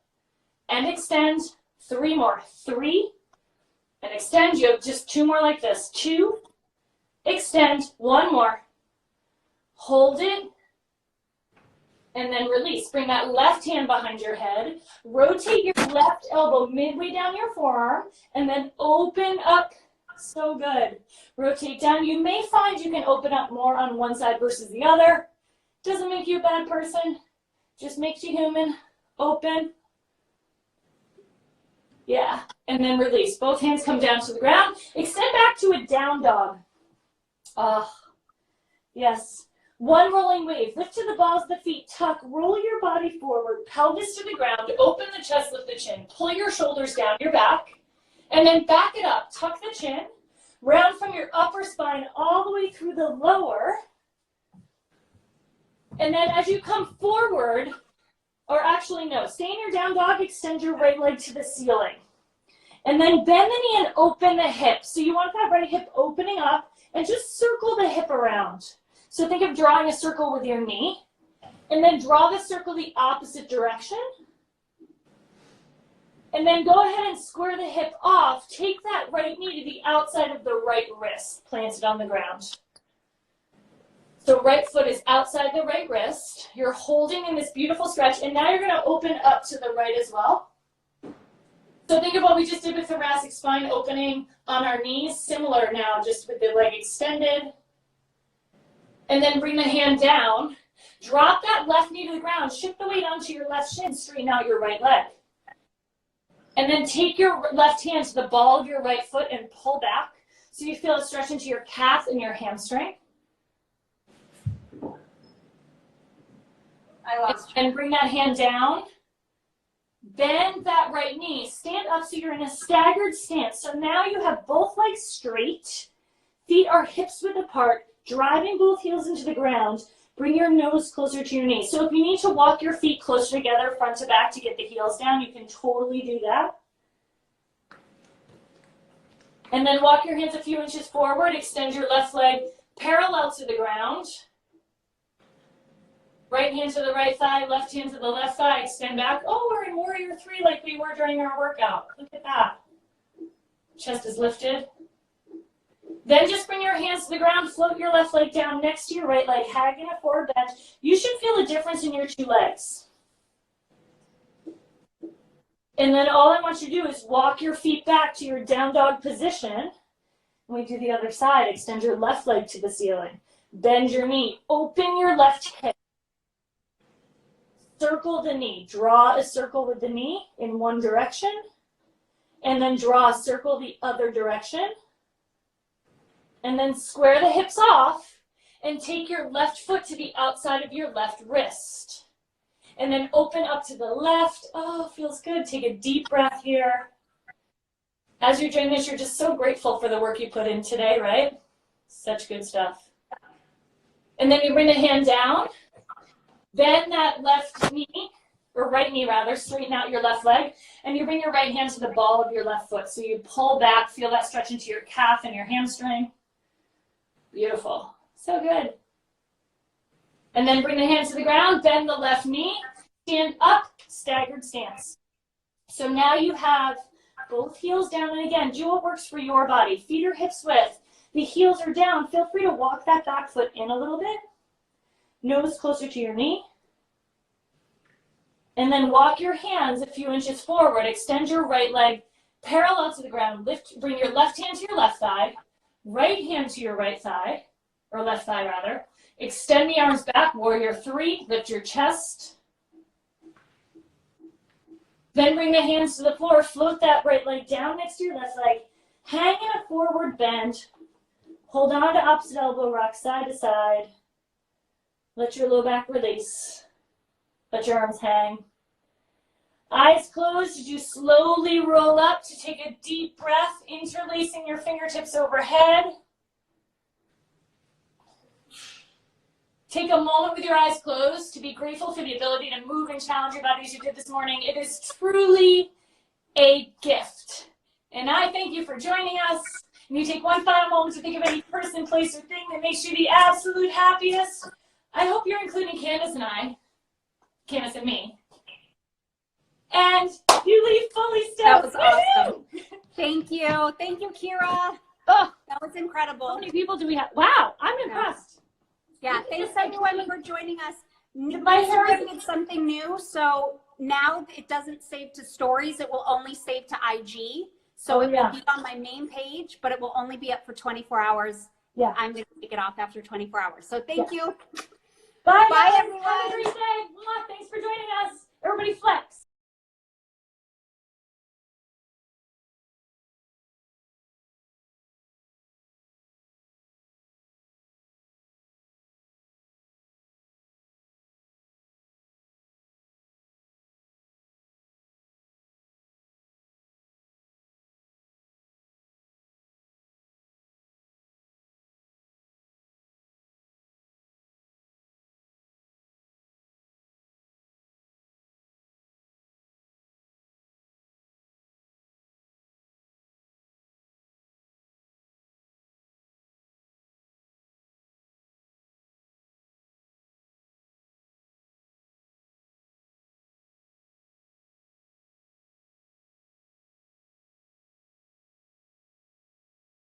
and extend. 3 more. 3 and extend. You have just 2 more like this. 2, extend. 1 more. Hold it. And then release. Bring that left hand behind your head. Rotate your left elbow midway down your forearm. And then open up. So good. Rotate down. You may find you can open up more on one side versus the other. Doesn't make you a bad person. Just makes you human. Open. Yeah. And then release. Both hands come down to the ground. Extend back to a down dog. Yes. 1 rolling wave. Lift to the balls of the feet. Tuck. Roll your body forward. Pelvis to the ground. Open the chest. Lift the chin. Pull your shoulders down your back. And then back it up. Tuck the chin. Round from your upper spine all the way through the lower. And then as you come forward, or actually no, stay in your down dog. Extend your right leg to the ceiling. And then bend the knee and open the hip. So you want that right hip opening up and just circle the hip around. So think of drawing a circle with your knee, and then draw the circle the opposite direction. And then go ahead and square the hip off. Take that right knee to the outside of the right wrist, planted on the ground. So right foot is outside the right wrist. You're holding in this beautiful stretch, and now you're going to open up to the right as well. So think of what we just did with thoracic spine opening on our knees. Similar now, just with the leg extended. And then bring the hand down. Drop that left knee to the ground. Shift the weight onto your left shin. Straighten out your right leg. And then take your left hand to the ball of your right foot and pull back. So you feel a stretch into your calf and your hamstring. And bring that hand down. Bend that right knee. Stand up so you're in a staggered stance. So now you have both legs straight. Feet are hips width apart. Driving both heels into the ground. Bring your nose closer to your knee. So if you need to walk your feet closer together, front to back, to get the heels down, you can totally do that. And then walk your hands a few inches forward. Extend your left leg parallel to the ground. Right hand to the right thigh, left hand to the left thigh. Extend back. Oh, we're in Warrior 3 like we were during our workout. Look at that. Chest is lifted. Then just bring your hands to the ground, float your left leg down next to your right leg, hag in a forward bend. You should feel a difference in your 2 legs. And then all I want you to do is walk your feet back to your down dog position. We do the other side. Extend your left leg to the ceiling. Bend your knee. Open your left hip. circle the knee. Draw a circle with the knee in one direction, and then draw a circle the other direction. And then square the hips off and take your left foot to the outside of your left wrist. And then open up to the left. Oh, feels good. Take a deep breath here. As you're doing this, you're just so grateful for the work you put in today, right? Such good stuff. And then you bring the hand down. Bend that left knee, or right knee rather, straighten out your left leg. And you bring your right hand to the ball of your left foot. So you pull back, feel that stretch into your calf and your hamstring. Beautiful. So good. And then bring the hands to the ground, bend the left knee, stand up, staggered stance. So now you have both heels down, and again, do what works for your body. Feet are hips width. The heels are down. Feel free to walk that back foot in a little bit. Nose closer to your knee. And then walk your hands a few inches forward. Extend your right leg parallel to the ground. Bring your left hand to your left thigh. Right hand to your right thigh, or left thigh rather. Extend the arms back, warrior three, lift your chest. Then bring the hands to the floor, float that right leg down next to your left leg. Hang in a forward bend. Hold on to opposite elbow, rock side to side. Let your low back release. Let your arms hang. Eyes closed as you slowly roll up to take a deep breath, interlacing your fingertips overhead. Take a moment with your eyes closed to be grateful for the ability to move and challenge your body as you did this morning. It is truly a gift. And I thank you for joining us. And you take one final moment to think of any person, place, or thing that makes you the absolute happiest. I hope you're including Candace and I. Candace and me. And you leave fully That stoked. was awesome. Thank you. Thank you, Kira. Oh, that was incredible. How many people do we have? Wow, I'm impressed. Yeah, thanks everyone for joining us. My hair Instagram did something new, so now it doesn't save to stories. It will only save to IG. So it will be on my main page, but it will only be up for 24 hours. Yeah. I'm going to take it off after 24 hours. So thank you. Bye, Bye, guys. everyone. Have a great day. Thanks for joining us. Everybody flex.